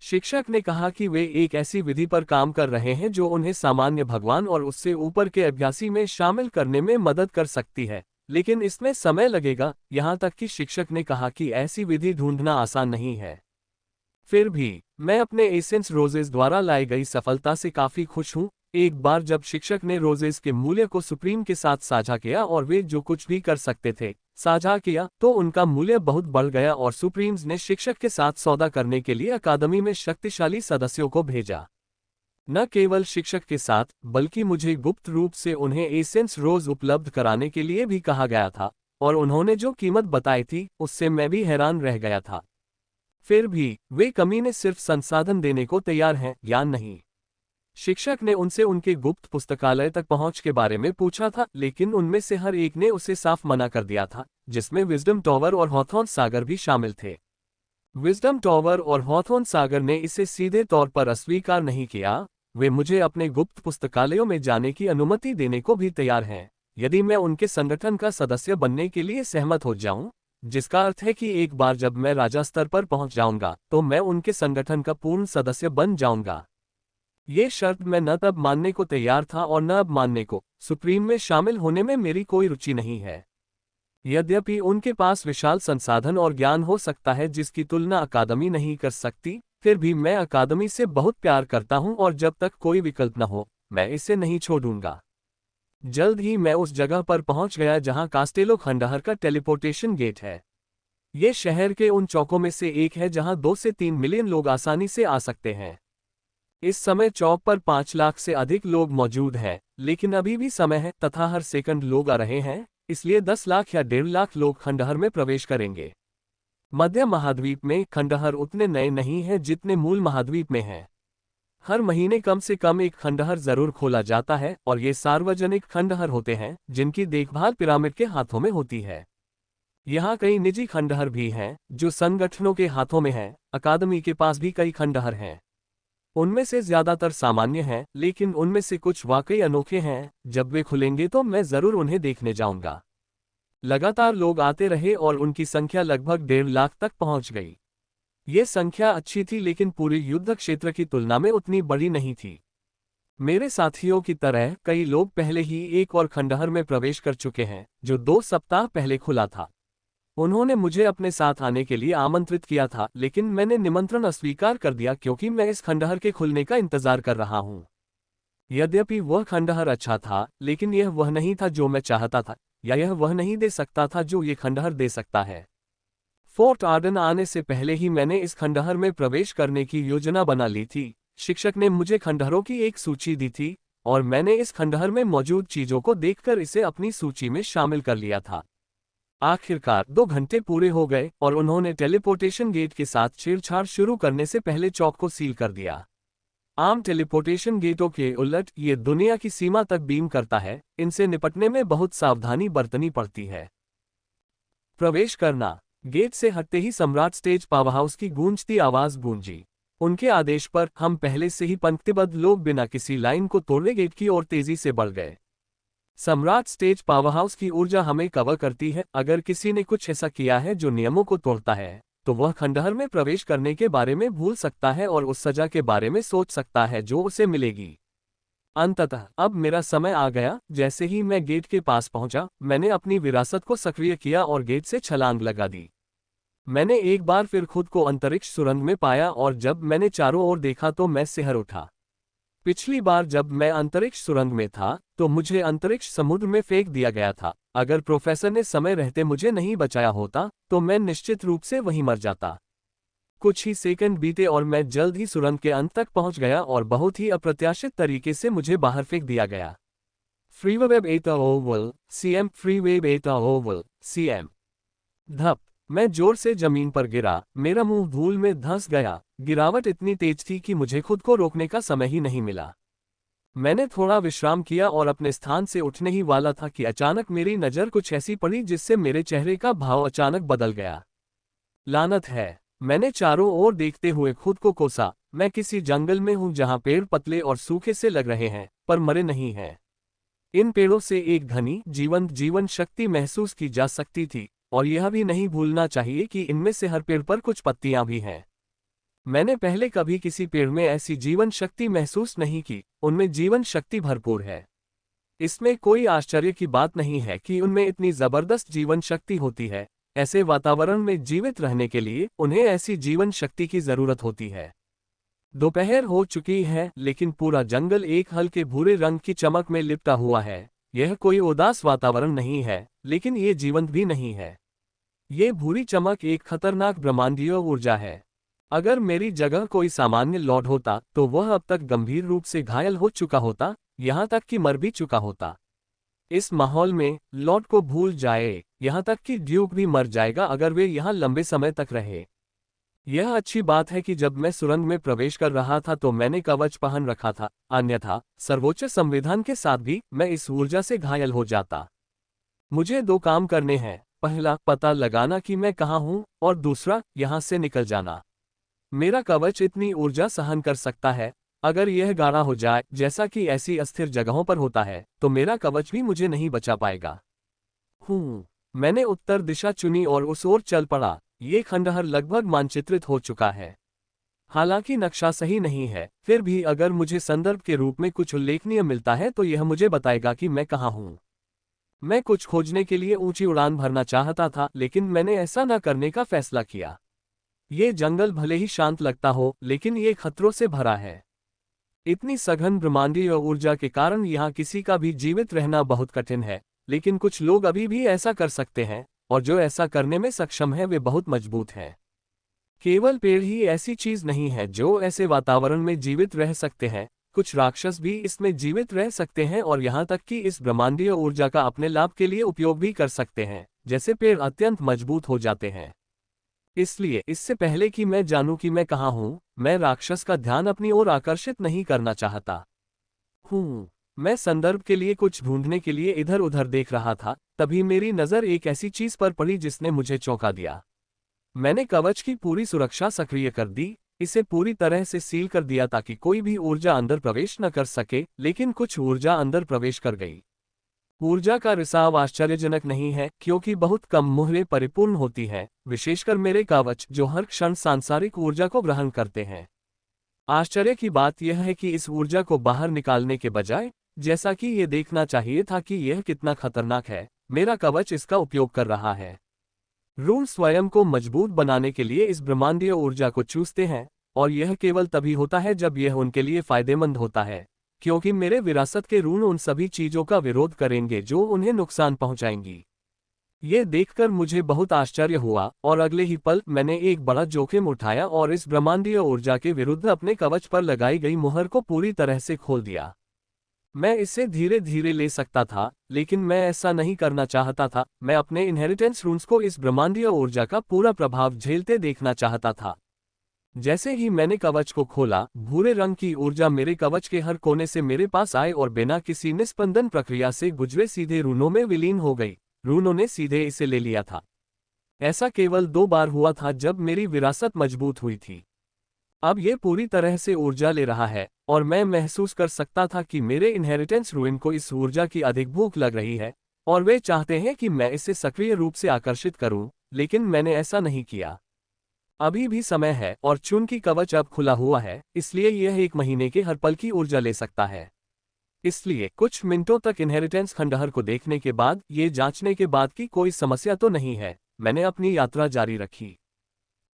शिक्षक ने कहा कि वे एक ऐसी विधि पर काम कर रहे हैं जो उन्हें सामान्य भगवान और उससे ऊपर के अभ्यासी में शामिल करने में मदद कर सकती है, लेकिन इसमें समय लगेगा। यहाँ तक कि शिक्षक ने कहा कि ऐसी विधि ढूंढना आसान नहीं है। फिर भी मैं अपने एसेंस रोजेस द्वारा लाई गई सफलता से काफी खुश हूँ। एक बार जब शिक्षक ने रोजेस के मूल्य को सुप्रीम के साथ साझा किया और वे जो कुछ भी कर सकते थे साझा किया, तो उनका मूल्य बहुत बढ़ गया और सुप्रीम्स ने शिक्षक के साथ सौदा करने के लिए अकादमी में शक्तिशाली सदस्यों को भेजा। न केवल शिक्षक के साथ, बल्कि मुझे गुप्त रूप से उन्हें एसेंस रोज उपलब्ध कराने के लिए भी कहा गया था, और उन्होंने जो कीमत बताई थी उससे मैं भी हैरान रह गया था। फिर भी वे कमीने सिर्फ संसाधन देने को तैयार हैं या नहीं। शिक्षक ने उनसे उनके गुप्त पुस्तकालय तक पहुंच के बारे में पूछा था, लेकिन उनमें से हर एक ने उसे साफ मना कर दिया था, जिसमें विजडम टॉवर और हॉथॉर्न सागर भी शामिल थे। विजडम टॉवर और हॉथॉर्न सागर ने इसे सीधे तौर पर अस्वीकार नहीं किया। वे मुझे अपने गुप्त पुस्तकालयों में जाने की अनुमति देने को भी तैयार हैं, यदि मैं उनके संगठन का सदस्य बनने के लिए सहमत हो जाऊं, जिसका अर्थ है कि एक बार जब मैं राजा स्तर पर पहुंच जाऊंगा तो मैं उनके संगठन का पूर्ण सदस्य बन जाऊंगा। ये शर्त मैं न तब मानने को तैयार था और न अब मानने को। सुप्रीम में शामिल होने में मेरी कोई रुचि नहीं है। यद्यपि उनके पास विशाल संसाधन और ज्ञान हो सकता है जिसकी तुलना अकादमी नहीं कर सकती, फिर भी मैं अकादमी से बहुत प्यार करता हूं और जब तक कोई विकल्प न हो मैं इसे नहीं छोड़ूंगा। जल्द ही मैं उस जगह पर पहुंच गया जहां कास्टेलो खंडहर का टेलीपोर्टेशन गेट है। ये शहर के उन चौकों में से एक है जहां 2 से 3 मिलियन लोग आसानी से आ सकते हैं। इस समय चौक पर 5 लाख से अधिक लोग मौजूद हैं, लेकिन अभी भी समय है तथा हर सेकंड लोग आ रहे हैं, इसलिए 10 लाख या 1.5 लाख लोग खंडहर में प्रवेश करेंगे। मध्य महाद्वीप में खंडहर उतने नए नहीं हैं जितने मूल महाद्वीप में हैं। हर महीने कम से कम एक खंडहर जरूर खोला जाता है और ये सार्वजनिक खंडहर होते हैं जिनकी देखभाल पिरामिड के हाथों में होती है। यहाँ कई निजी खंडहर भी हैं जो संगठनों के हाथों में हैं। अकादमी के पास भी कई खंडहर हैं। उनमें से ज्यादातर सामान्य हैं, लेकिन उनमें से कुछ वाकई अनोखे हैं। जब वे खुलेंगे तो मैं जरूर उन्हें देखने जाऊंगा। लगातार लोग आते रहे और उनकी संख्या लगभग 1.5 लाख तक पहुंच गई। ये संख्या अच्छी थी, लेकिन पूरे युद्ध क्षेत्र की तुलना में उतनी बड़ी नहीं थी। मेरे साथियों की तरह कई लोग पहले ही एक और खंडहर में प्रवेश कर चुके हैं जो 2 सप्ताह पहले खुला था। उन्होंने मुझे अपने साथ आने के लिए आमंत्रित किया था, लेकिन मैंने निमंत्रण अस्वीकार कर दिया क्योंकि मैं इस खंडहर के खुलने का इंतजार कर रहा हूं। यद्यपि वह खंडहर अच्छा था, लेकिन यह वह नहीं था जो मैं चाहता था, या यह वह नहीं दे सकता था जो ये खंडहर दे सकता है। फोर्ट आर्डन आने से पहले ही मैंने इस खंडहर में प्रवेश करने की योजना बना ली थी। शिक्षक ने मुझे खंडहरों की एक सूची दी थी, और मैंने इस खंडहर में मौजूद चीजों को देखकर इसे अपनी सूची में शामिल कर लिया था। आखिरकार 2 घंटे पूरे हो गए और उन्होंने टेलीपोर्टेशन गेट के साथ छेड़छाड़ शुरू करने से पहले चौक को सील कर दिया। आम टेलीपोर्टेशन गेटों के उलट ये दुनिया की सीमा तक बीम करता है, इनसे निपटने में बहुत सावधानी बरतनी पड़ती है। प्रवेश करना। गेट से हटते ही सम्राट स्टेज पावरहाउस की गूंजती आवाज गूंजी। उनके आदेश पर हम पहले से ही पंक्तिबद्ध लोग बिना किसी लाइन को तोड़े गेट की ओर तेजी से बढ़ गए। सम्राट स्टेज पावरहाउस की ऊर्जा हमें कवर करती है। अगर किसी ने कुछ ऐसा किया है जो नियमों को तोड़ता है, तो वह खंडहर में प्रवेश करने के बारे में भूल सकता है और उस सजा के बारे में सोच सकता है जो उसे मिलेगी। अंततः अब मेरा समय आ गया। जैसे ही मैं गेट के पास पहुंचा, मैंने अपनी विरासत को सक्रिय किया और गेट से छलांग लगा दी। मैंने एक बार फिर खुद को अंतरिक्ष सुरंग में पाया और जब मैंने चारों ओर देखा तो मैं सिहर उठा। पिछली बार जब मैं अंतरिक्ष सुरंग में था, तो मुझे अंतरिक्ष समुद्र में फेंक दिया गया था। अगर प्रोफेसर ने समय रहते मुझे नहीं बचाया होता, तो मैं निश्चित रूप से वहीं मर जाता। कुछ ही सेकंड बीते और मैं जल्द ही सुरंग के अंत तक पहुंच गया और बहुत ही अप्रत्याशित तरीके से मुझे बाहर फेंक दिया गया। फ्रीवेब एटा ओवल, सीएम फ्रीवेब एटा ओवल, सीएम। धप, मैं जोर से जमीन पर गिरा, मेरा मुंह धूल में धंस गया। गिरावट इतनी तेज थी कि मुझे खुद को रोकने का समय ही नहीं मिला। मैंने थोड़ा विश्राम किया और अपने स्थान से उठने ही वाला था कि अचानक मेरी नज़र कुछ ऐसी पड़ी जिससे मेरे चेहरे का भाव अचानक बदल गया। लानत है! मैंने चारों ओर देखते हुए खुद को कोसा। मैं किसी जंगल में हूं जहां पेड़ पतले और सूखे से लग रहे हैं, पर मरे नहीं हैं। इन पेड़ों से एक घनी, जीवंत जीवन शक्ति महसूस की जा सकती थी, और यह भी नहीं भूलना चाहिए कि इनमें से हर पेड़ पर कुछ पत्तियां भी हैं। मैंने पहले कभी किसी पेड़ में ऐसी जीवन शक्ति महसूस नहीं की। उनमें जीवन शक्ति भरपूर है। इसमें कोई आश्चर्य की बात नहीं है कि उनमें इतनी जबरदस्त जीवन शक्ति होती है। ऐसे वातावरण में जीवित रहने के लिए उन्हें ऐसी जीवन शक्ति की जरूरत होती है। दोपहर हो चुकी है, लेकिन पूरा जंगल एक हल्के भूरे रंग की चमक में लिपटा हुआ है। यह कोई उदास वातावरण नहीं है, लेकिन ये जीवंत भी नहीं है। ये भूरी चमक एक खतरनाक ब्रह्मांडीय ऊर्जा है। अगर मेरी जगह कोई सामान्य लॉर्ड होता, तो वह अब तक गंभीर रूप से घायल हो चुका होता, यहाँ तक कि मर भी चुका होता। इस माहौल में लॉर्ड को भूल जाए, यहाँ तक कि ड्यूक भी मर जाएगा अगर वे यहाँ लंबे समय तक रहे। यह अच्छी बात है कि जब मैं सुरंग में प्रवेश कर रहा था तो मैंने कवच पहन रखा था, अन्यथा सर्वोच्च संविधान के साथ भी मैं इस ऊर्जा से घायल हो जाता। मुझे 2 काम करने हैं। पहला, पता लगाना कि मैं कहाँ हूँ, और दूसरा, यहाँ से निकल जाना। मेरा कवच इतनी ऊर्जा सहन कर सकता है। अगर यह गाढ़ा हो जाए, जैसा कि ऐसी अस्थिर जगहों पर होता है, तो मेरा कवच भी मुझे नहीं बचा पाएगा। मैंने उत्तर दिशा चुनी और उस ओर चल पड़ा। ये खंडहर लगभग मानचित्रित हो चुका है। हालांकि नक्शा सही नहीं है, फिर भी अगर मुझे संदर्भ के रूप में कुछ उल्लेखनीय मिलता है तो यह मुझे बताएगा कि मैं कहाँ हूँ। मैं कुछ खोजने के लिए ऊंची उड़ान भरना चाहता था, लेकिन मैंने ऐसा न करने का फैसला किया। ये जंगल भले ही शांत लगता हो, लेकिन ये खतरों से भरा है। इतनी सघन ब्रह्मांडीय ऊर्जा के कारण यहाँ किसी का भी जीवित रहना बहुत कठिन है, लेकिन कुछ लोग अभी भी ऐसा कर सकते हैं, और जो ऐसा करने में सक्षम है वे बहुत मजबूत हैं। केवल पेड़ ही ऐसी चीज नहीं है जो ऐसे वातावरण में जीवित रह सकते हैं, कुछ राक्षस भी इसमें जीवित रह सकते हैं और यहाँ तक कि इस ब्रह्मांडीय ऊर्जा का अपने लाभ के लिए उपयोग भी कर सकते हैं, जैसे पेड़ अत्यंत मजबूत हो जाते हैं। इसलिए इससे पहले कि मैं जानूं कि मैं कहाँ हूँ, मैं राक्षस का ध्यान अपनी ओर आकर्षित नहीं करना चाहता। मैं संदर्भ के लिए कुछ ढूंढने के लिए इधर उधर देख रहा था, तभी मेरी नज़र एक ऐसी चीज पर पड़ी जिसने मुझे चौंका दिया। मैंने कवच की पूरी सुरक्षा सक्रिय कर दी, इसे पूरी तरह से सील कर दिया ताकि कोई भी ऊर्जा अंदर प्रवेश न कर सके, लेकिन कुछ ऊर्जा अंदर प्रवेश कर गई। ऊर्जा का रिसाव आश्चर्यजनक नहीं है, क्योंकि बहुत कम मुहरें परिपूर्ण होती हैं, विशेषकर मेरे कवच जो हर क्षण सांसारिक ऊर्जा को ग्रहण करते हैं। आश्चर्य की बात यह है कि इस ऊर्जा को बाहर निकालने के बजाय, जैसा कि ये देखना चाहिए था कि यह कितना खतरनाक है, मेरा कवच इसका उपयोग कर रहा है। रून स्वयं को मजबूत बनाने के लिए इस ब्रह्मांडीय ऊर्जा को चूसते हैं, और यह केवल तभी होता है जब यह उनके लिए फायदेमंद होता है, क्योंकि मेरे विरासत के रून उन सभी चीजों का विरोध करेंगे जो उन्हें नुकसान पहुंचाएंगी। ये देखकर मुझे बहुत आश्चर्य हुआ और अगले ही पल मैंने एक बड़ा जोखिम उठाया और इस ब्रह्मांडीय ऊर्जा के विरुद्ध अपने कवच पर लगाई गई मुहर को पूरी तरह से खोल दिया। मैं इसे धीरे धीरे ले सकता था, लेकिन मैं ऐसा नहीं करना चाहता था। मैं अपने इनहेरिटेंस रून्स को इस ब्रह्मांडीय ऊर्जा का पूरा प्रभाव झेलते देखना चाहता था। जैसे ही मैंने कवच को खोला, भूरे रंग की ऊर्जा मेरे कवच के हर कोने से मेरे पास आए और बिना किसी निस्पंदन प्रक्रिया से गुजरे सीधे रूनों में विलीन हो गई। रूनों ने सीधे इसे ले लिया था। ऐसा केवल 2 बार हुआ था जब मेरी विरासत मजबूत हुई थी। अब ये पूरी तरह से ऊर्जा ले रहा है, और मैं महसूस कर सकता था कि मेरे इनहेरिटेंस रूइन को इस ऊर्जा की अधिक भूख लग रही है, और वे चाहते हैं कि मैं इसे सक्रिय रूप से आकर्षित करूं, लेकिन मैंने ऐसा नहीं किया। अभी भी समय है और चून की कवच अब खुला हुआ है, इसलिए यह 1 महीने के हर पल की ऊर्जा ले सकता है। इसलिए कुछ मिनटों तक इनहेरिटेंस खंडहर को देखने के बाद, ये जांचने के बाद कि कोई समस्या तो नहीं है, मैंने अपनी यात्रा जारी रखी।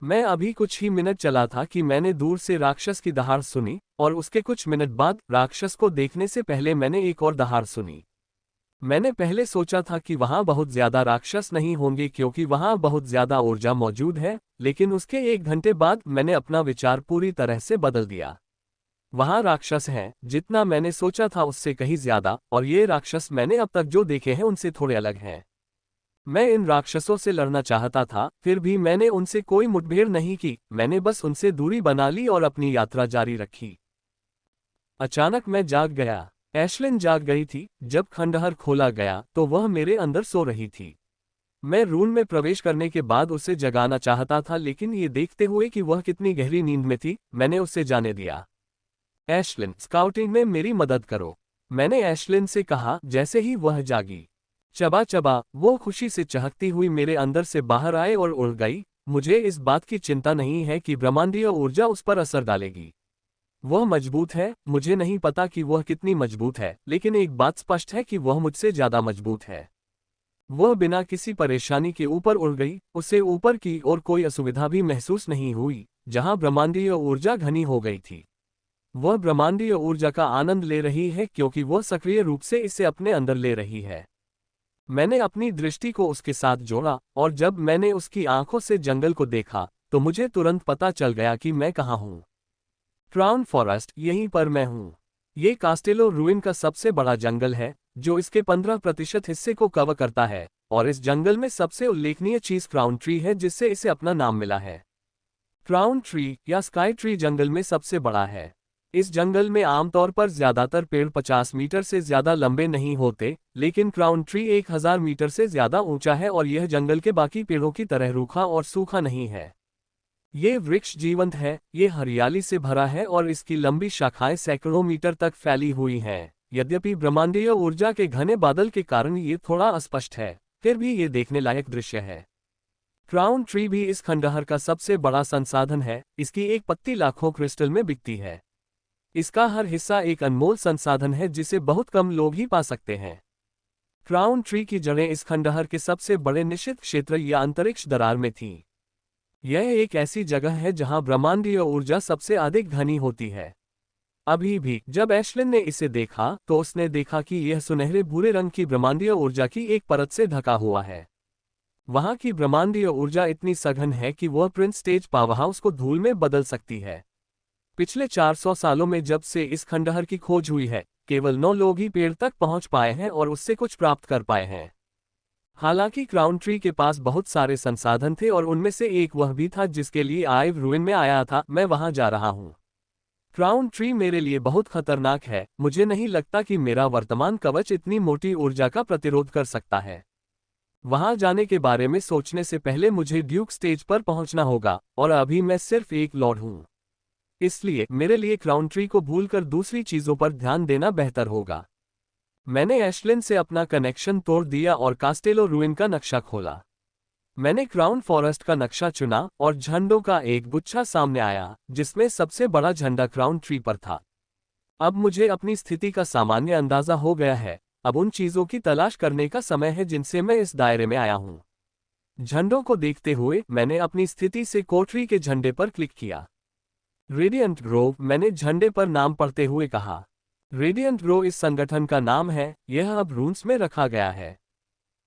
मैं अभी कुछ ही मिनट चला था कि मैंने दूर से राक्षस की दहाड़ सुनी, और उसके कुछ मिनट बाद राक्षस को देखने से पहले मैंने एक और दहाड़ सुनी। मैंने पहले सोचा था कि वहां बहुत ज्यादा राक्षस नहीं होंगे क्योंकि वहां बहुत ज्यादा ऊर्जा मौजूद है, लेकिन उसके 1 घंटे बाद मैंने अपना विचार पूरी तरह से बदल दिया। वहां राक्षस हैं, जितना मैंने सोचा था उससे कहीं ज्यादा, और ये राक्षस मैंने अब तक जो देखे हैं उनसे थोड़े अलग हैं। मैं इन राक्षसों से लड़ना चाहता था, फिर भी मैंने उनसे कोई मुठभेड़ नहीं की। मैंने बस उनसे दूरी बना ली और अपनी यात्रा जारी रखी। अचानक मैं जाग गया। एशलिन जाग गई थी। जब खंडहर खोला गया तो वह मेरे अंदर सो रही थी। मैं रून में प्रवेश करने के बाद उसे जगाना चाहता था, लेकिन ये देखते हुए कि वह कितनी गहरी नींद में थी, मैंने उसे जाने दिया। एशलिन, स्काउटिंग में मेरी मदद करो, मैंने एशलिन से कहा जैसे ही वह जागी। चबा चबा वो खुशी से चहकती हुई मेरे अंदर से बाहर आए और उड़ गई। मुझे इस बात की चिंता नहीं है कि ब्रह्मांडीय ऊर्जा उस पर असर डालेगी। वह मजबूत है। मुझे नहीं पता कि वह कितनी मजबूत है, लेकिन एक बात स्पष्ट है कि वह मुझसे ज्यादा मजबूत है। वह बिना किसी परेशानी के ऊपर उड़ गई। उसे ऊपर की ओर कोई असुविधा भी महसूस नहीं हुई, जहां ब्रह्मांडीय ऊर्जा घनी हो गई थी। वह ब्रह्मांडीय ऊर्जा का आनंद ले रही है क्योंकि वह सक्रिय रूप से इसे अपने अंदर ले रही है। मैंने अपनी दृष्टि को उसके साथ जोड़ा, और जब मैंने उसकी आंखों से जंगल को देखा तो मुझे तुरंत पता चल गया कि मैं कहाँ हूँ। क्राउन फॉरेस्ट, यहीं पर मैं हूँ। ये कास्टेलो रूइन का सबसे बड़ा जंगल है, जो इसके 15% हिस्से को कवर करता है, और इस जंगल में सबसे उल्लेखनीय चीज क्राउन ट्री है, जिससे इसे अपना नाम मिला है। क्राउन ट्री या स्काई ट्री जंगल में सबसे बड़ा है। इस जंगल में आमतौर पर ज्यादातर पेड़ 50 मीटर से ज्यादा लंबे नहीं होते, लेकिन क्राउन ट्री 1000 मीटर से ज्यादा ऊंचा है, और यह जंगल के बाकी पेड़ों की तरह रूखा और सूखा नहीं है। ये वृक्ष जीवंत है, ये हरियाली से भरा है और इसकी लंबी शाखाएं सैकड़ों मीटर तक फैली हुई हैं। यद्यपि ब्रह्मांडीय ऊर्जा के घने बादल के कारण ये थोड़ा अस्पष्ट है, फिर भी ये देखने लायक दृश्य है। क्राउन ट्री भी इस खंडहर का सबसे बड़ा संसाधन है। इसकी एक पत्ती लाखों क्रिस्टल में बिकती है। इसका हर हिस्सा एक अनमोल संसाधन है जिसे बहुत कम लोग ही पा सकते हैं। क्राउन ट्री की जड़ें इस खंडहर के सबसे बड़े निश्चित क्षेत्र या अंतरिक्ष दरार में थीं। यह एक ऐसी जगह है जहां ब्रह्मांडीय ऊर्जा सबसे अधिक घनी होती है। अभी भी जब एशलिन ने इसे देखा तो उसने देखा कि यह सुनहरे भूरे रंग की ब्रह्मांडीय ऊर्जा की एक परत से ढका हुआ है। वहां की ब्रह्मांडीय ऊर्जा इतनी सघन है कि वह प्रिंस स्टेज पावरहाउस को धूल में बदल सकती है। पिछले 400 सालों में जब से इस खंडहर की खोज हुई है, केवल 9 लोग ही पेड़ तक पहुंच पाए हैं और उससे कुछ प्राप्त कर पाए हैं। हालांकि क्राउन ट्री के पास बहुत सारे संसाधन थे, और उनमें से एक वह भी था जिसके लिए आइव रूइन में आया था। मैं वहां जा रहा हूं। क्राउन ट्री मेरे लिए बहुत खतरनाक है। मुझे नहीं लगता कि मेरा वर्तमान कवच इतनी मोटी ऊर्जा का प्रतिरोध कर सकता है। वहां जाने के बारे में सोचने से पहले मुझे ड्यूक स्टेज पर पहुंचना होगा, और अभी मैं सिर्फ एक लॉर्ड हूं। इसलिए मेरे लिए क्राउन ट्री को भूलकर दूसरी चीजों पर ध्यान देना बेहतर होगा। मैंने एशलिन से अपना कनेक्शन तोड़ दिया और कास्टेलो रूइन का नक्शा खोला। मैंने क्राउन फॉरेस्ट का नक्शा चुना और झंडों का एक गुच्छा सामने आया, जिसमें सबसे बड़ा झंडा क्राउन ट्री पर था। अब मुझे अपनी स्थिति का सामान्य अंदाजा हो गया है। अब उन चीजों की तलाश करने का समय है जिनसे मैं इस दायरे में आया हूं। झंडों को देखते हुए मैंने अपनी स्थिति से कोठरी के झंडे पर क्लिक किया। रेडियंट ग्रोव, मैंने झंडे पर नाम पढ़ते हुए कहा। रेडियंट ग्रोव इस संगठन का नाम है, यह अब रून्स में रखा गया है।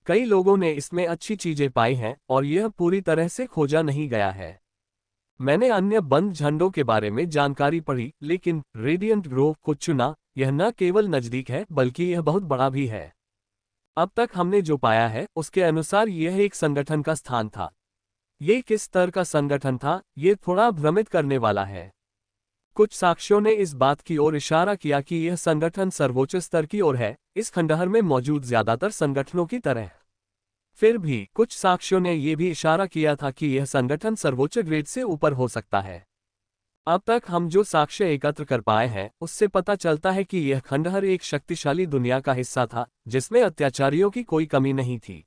कई लोगों ने इसमें अच्छी चीजें पाई हैं और यह पूरी तरह से खोजा नहीं गया है। मैंने अन्य बंद झंडों के बारे में जानकारी पढ़ी, लेकिन रेडियंट ग्रोव को चुना। यह न केवल नजदीक है बल्कि यह बहुत बड़ा भी है। अब तक हमने जो पाया है उसके अनुसार यह एक संगठन का स्थान था। ये किस स्तर का संगठन था, ये थोड़ा भ्रमित करने वाला है। कुछ साक्ष्यों ने इस बात की ओर इशारा किया कि यह संगठन सर्वोच्च स्तर की ओर है, इस खंडहर में मौजूद ज्यादातर संगठनों की तरह। फिर भी कुछ साक्ष्यों ने यह भी इशारा किया था कि यह संगठन सर्वोच्च ग्रेड से ऊपर हो सकता है। अब तक हम जो साक्ष्य एकत्र कर पाए हैं उससे पता चलता है कि यह खंडहर एक शक्तिशाली दुनिया का हिस्सा था, जिसमें अत्याचारियों की कोई कमी नहीं थी।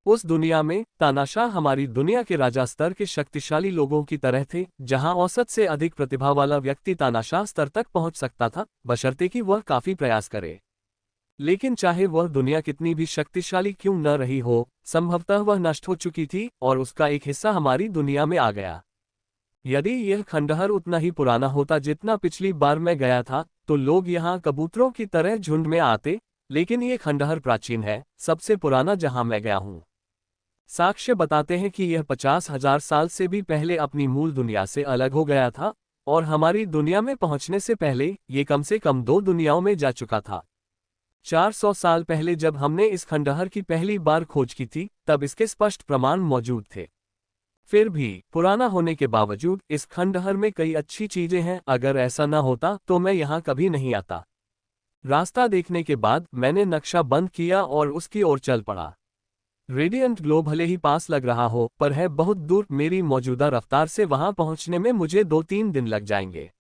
उस दुनिया में तानाशाह हमारी दुनिया के राजा स्तर के शक्तिशाली लोगों की तरह थे, जहां औसत से अधिक प्रतिभा वाला व्यक्ति तानाशाह स्तर तक पहुंच सकता था, बशर्ते कि वह काफी प्रयास करे। लेकिन चाहे वह दुनिया कितनी भी शक्तिशाली क्यों न रही हो, संभवतः वह नष्ट हो चुकी थी और उसका एक हिस्सा हमारी दुनिया में आ गया। यदि यह खंडहर उतना ही पुराना होता जितना पिछली बार मैं गया था, तो लोग यहाँ कबूतरों की तरह झुंड में आते, लेकिन ये खंडहर प्राचीन है, सबसे पुराना जहां मैं गया हूँ। साक्ष्य बताते हैं कि यह 50,000 साल से भी पहले अपनी मूल दुनिया से अलग हो गया था, और हमारी दुनिया में पहुंचने से पहले ये कम से कम 2 दुनियाओं में जा चुका था। 400 साल पहले जब हमने इस खंडहर की पहली बार खोज की थी, तब इसके स्पष्ट प्रमाण मौजूद थे। फिर भी पुराना होने के बावजूद इस खंडहर में कई अच्छी चीजें हैं। अगर ऐसा न होता तो मैं यहाँ कभी नहीं आता। रास्ता देखने के बाद मैंने नक्शा बंद किया और उसकी ओर चल पड़ा। रेडियंट ग्लो भले ही पास लग रहा हो, पर है बहुत दूर। मेरी मौजूदा रफ्तार से वहां पहुंचने में मुझे 2-3 दिन लग जाएंगे।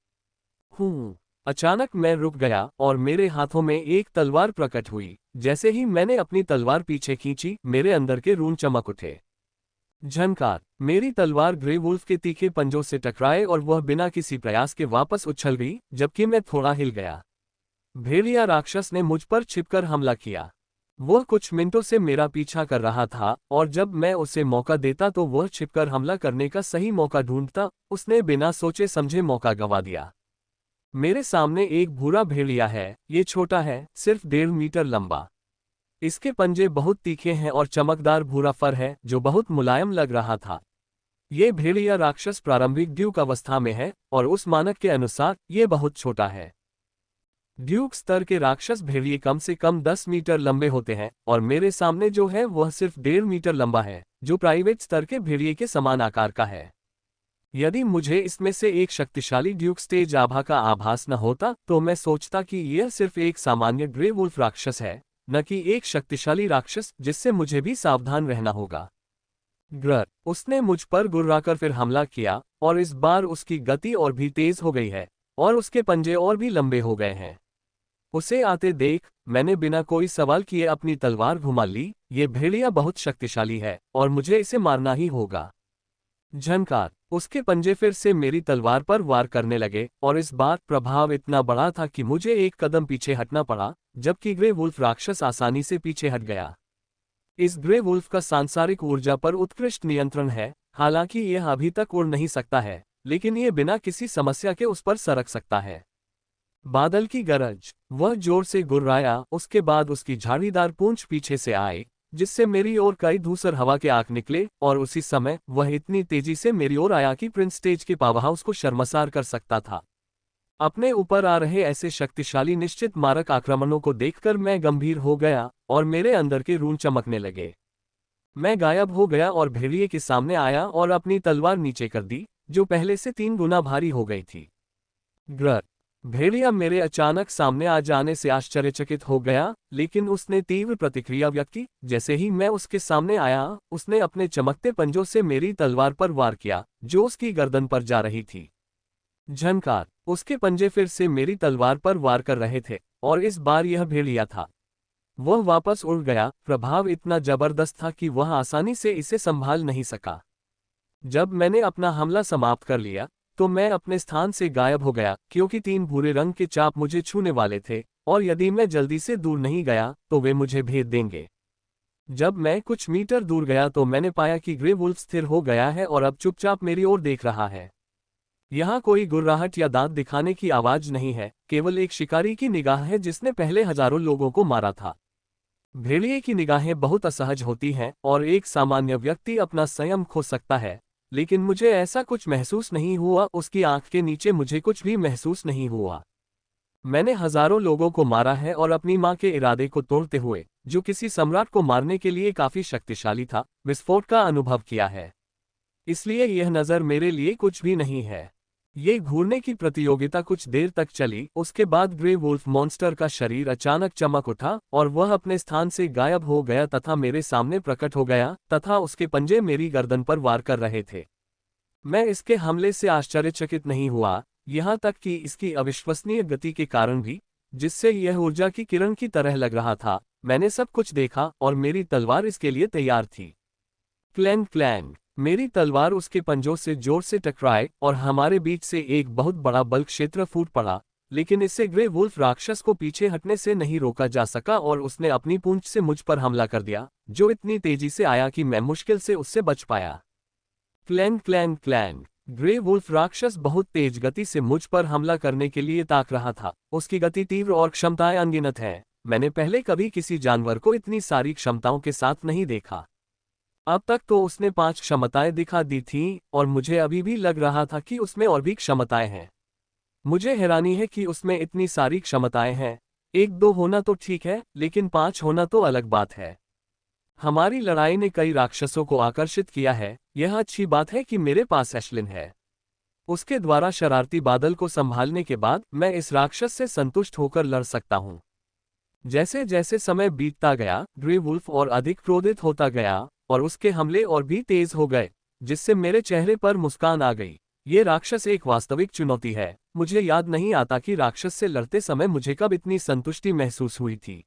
अचानक मैं रुक गया और मेरे हाथों में एक तलवार प्रकट हुई। जैसे ही मैंने अपनी तलवार पीछे खींची, मेरे अंदर के रून चमक उठे। झनकार, मेरी तलवार ग्रे वुल्फ के तीखे पंजों से टकराए और वह बिना किसी प्रयास के वापस उछल गई, जबकि मैं थोड़ा हिल गया। भेड़िया राक्षस ने मुझ पर छिपकर हमला किया। वह कुछ मिनटों से मेरा पीछा कर रहा था, और जब मैं उसे मौका देता तो वह छिपकर हमला करने का सही मौका ढूंढता। उसने बिना सोचे समझे मौका गंवा दिया। मेरे सामने एक भूरा भेड़िया है। ये छोटा है, सिर्फ 1.5 मीटर लंबा। इसके पंजे बहुत तीखे हैं और चमकदार भूरा फर है जो बहुत मुलायम लग रहा था। ये भेड़िया राक्षस प्रारंभिक ड्यूक अवस्था में है, और उस मानक के अनुसार ये बहुत छोटा है। ड्यूक स्तर के राक्षस भेड़िए कम से कम 10 मीटर लंबे होते हैं, और मेरे सामने जो है वह सिर्फ 1.5 मीटर लंबा है, जो प्राइवेट स्तर के भेड़िए के समान आकार का है। यदि मुझे इसमें से एक शक्तिशाली ड्यूक स्टेज आभा का आभास न होता तो मैं सोचता कि यह सिर्फ एक सामान्य ग्रे वुल्फ राक्षस है, न कि एक शक्तिशाली राक्षस जिससे मुझे भी सावधान रहना होगा। ग्रर, उसने मुझ पर गुर्राकर फिर हमला किया, और इस बार उसकी गति और भी तेज हो गई है, और उसके पंजे और भी लंबे हो गए हैं। उसे आते देख मैंने बिना कोई सवाल किए अपनी तलवार घुमा ली। ये भेड़िया बहुत शक्तिशाली है और मुझे इसे मारना ही होगा। झनकार, उसके पंजे फिर से मेरी तलवार पर वार करने लगे, और इस बार प्रभाव इतना बड़ा था कि मुझे एक कदम पीछे हटना पड़ा, जबकि ग्रे वुल्फ राक्षस आसानी से पीछे हट गया। इस ग्रे वुल्फ का सांसारिक ऊर्जा पर उत्कृष्ट नियंत्रण है। हालांकि यह अभी तक उड़ नहीं सकता है, लेकिन यह बिना किसी समस्या के उस पर सरक सकता है। बादल की गरज, वह जोर से गुर्राया। उसके बाद उसकी झाड़ीदार पूंछ पीछे से आई, जिससे मेरी ओर कई धूसर हवा के आंख निकले, और उसी समय वह इतनी तेजी से मेरी ओर आया कि प्रिंस स्टेज के पावरहाउस को शर्मसार कर सकता था। अपने ऊपर आ रहे ऐसे शक्तिशाली निश्चित मारक आक्रमणों को देखकर मैं गंभीर हो गया, और मेरे अंदर के रून चमकने लगे। मैं गायब हो गया और भेड़िए के सामने आया और अपनी तलवार नीचे कर दी, जो पहले से 3 गुना भारी हो गई थी। ग्रर, भेड़िया मेरे अचानक सामने आ जाने से आश्चर्यचकित हो गया, लेकिन उसने तीव्र प्रतिक्रिया व्यक्त की। जैसे ही मैं उसके सामने आया, उसने अपने चमकते पंजों से मेरी तलवार पर वार किया, जो उसकी गर्दन पर जा रही थी। झनकार, उसके पंजे फिर से मेरी तलवार पर वार कर रहे थे, और इस बार यह भेड़िया था। वह वापस उड़ गया। प्रभाव इतना जबरदस्त था कि वह आसानी से इसे संभाल नहीं सका। जब मैंने अपना हमला समाप्त कर लिया तो मैं अपने स्थान से गायब हो गया, क्योंकि 3 भूरे रंग के चाप मुझे छूने वाले थे, और यदि मैं जल्दी से दूर नहीं गया तो वे मुझे भेद देंगे। जब मैं कुछ मीटर दूर गया तो मैंने पाया कि ग्रे वुल्फ स्थिर हो गया है और अब चुपचाप मेरी ओर देख रहा है। यहाँ कोई गुर्राहट या दांत दिखाने की आवाज नहीं है, केवल एक शिकारी की निगाह है जिसने पहले हजारों लोगों को मारा था। भेड़िए की निगाहें बहुत असहज होती हैं और एक सामान्य व्यक्ति अपना संयम खो सकता है, लेकिन मुझे ऐसा कुछ महसूस नहीं हुआ। उसकी आंख के नीचे मुझे कुछ भी महसूस नहीं हुआ। मैंने हजारों लोगों को मारा है और अपनी मां के इरादे को तोड़ते हुए, जो किसी सम्राट को मारने के लिए काफी शक्तिशाली था, विस्फोट का अनुभव किया है। इसलिए यह नजर मेरे लिए कुछ भी नहीं है। ये घूरने की प्रतियोगिता कुछ देर तक चली। उसके बाद ग्रे वुल्फ मॉन्स्टर का शरीर अचानक चमक उठा और वह अपने स्थान से गायब हो गया तथा मेरे सामने प्रकट हो गया तथा उसके पंजे मेरी गर्दन पर वार कर रहे थे। मैं इसके हमले से आश्चर्यचकित नहीं हुआ, यहाँ तक कि इसकी अविश्वसनीय गति के कारण भी, जिससे यह ऊर्जा की किरण की तरह लग रहा था। मैंने सब कुछ देखा और मेरी तलवार इसके लिए तैयार थी। क्लैंग क्लैंग, मेरी तलवार उसके पंजों से जोर से टकराए और हमारे बीच से एक बहुत बड़ा बल क्षेत्र फूट पड़ा, लेकिन इससे ग्रे वुल्फ राक्षस को पीछे हटने से नहीं रोका जा सका और उसने अपनी पूंछ से मुझ पर हमला कर दिया, जो इतनी तेजी से आया कि मैं मुश्किल से उससे बच पाया। Clang clang clang, grey wolf राक्षस बहुत तेज गति से मुझ पर हमला करने के लिए ताक रहा था। उसकी गति तीव्र और क्षमताएं अनगिनत हैं। मैंने पहले कभी किसी जानवर को इतनी सारी क्षमताओं के साथ नहीं देखा। अब तक तो उसने 5 क्षमताएं दिखा दी थीं और मुझे अभी भी लग रहा था कि उसमें और भी क्षमताएं हैं। मुझे हैरानी है कि उसमें इतनी सारी क्षमताएं हैं। 1-2 होना तो ठीक है, लेकिन 5 होना तो अलग बात है। हमारी लड़ाई ने कई राक्षसों को आकर्षित किया है। यह अच्छी बात है कि मेरे पास एश्लिन है। उसके द्वारा शरारती बादल को संभालने के बाद मैं इस राक्षस से संतुष्ट होकर लड़ सकता हूँ। जैसे जैसे समय बीतता गया, ग्रे वुल्फ और अधिक क्रोधित होता गया और उसके हमले और भी तेज हो गए, जिससे मेरे चेहरे पर मुस्कान आ गई। ये राक्षस एक वास्तविक चुनौती है। मुझे याद नहीं आता कि राक्षस से लड़ते समय मुझे कब इतनी संतुष्टि महसूस हुई थी।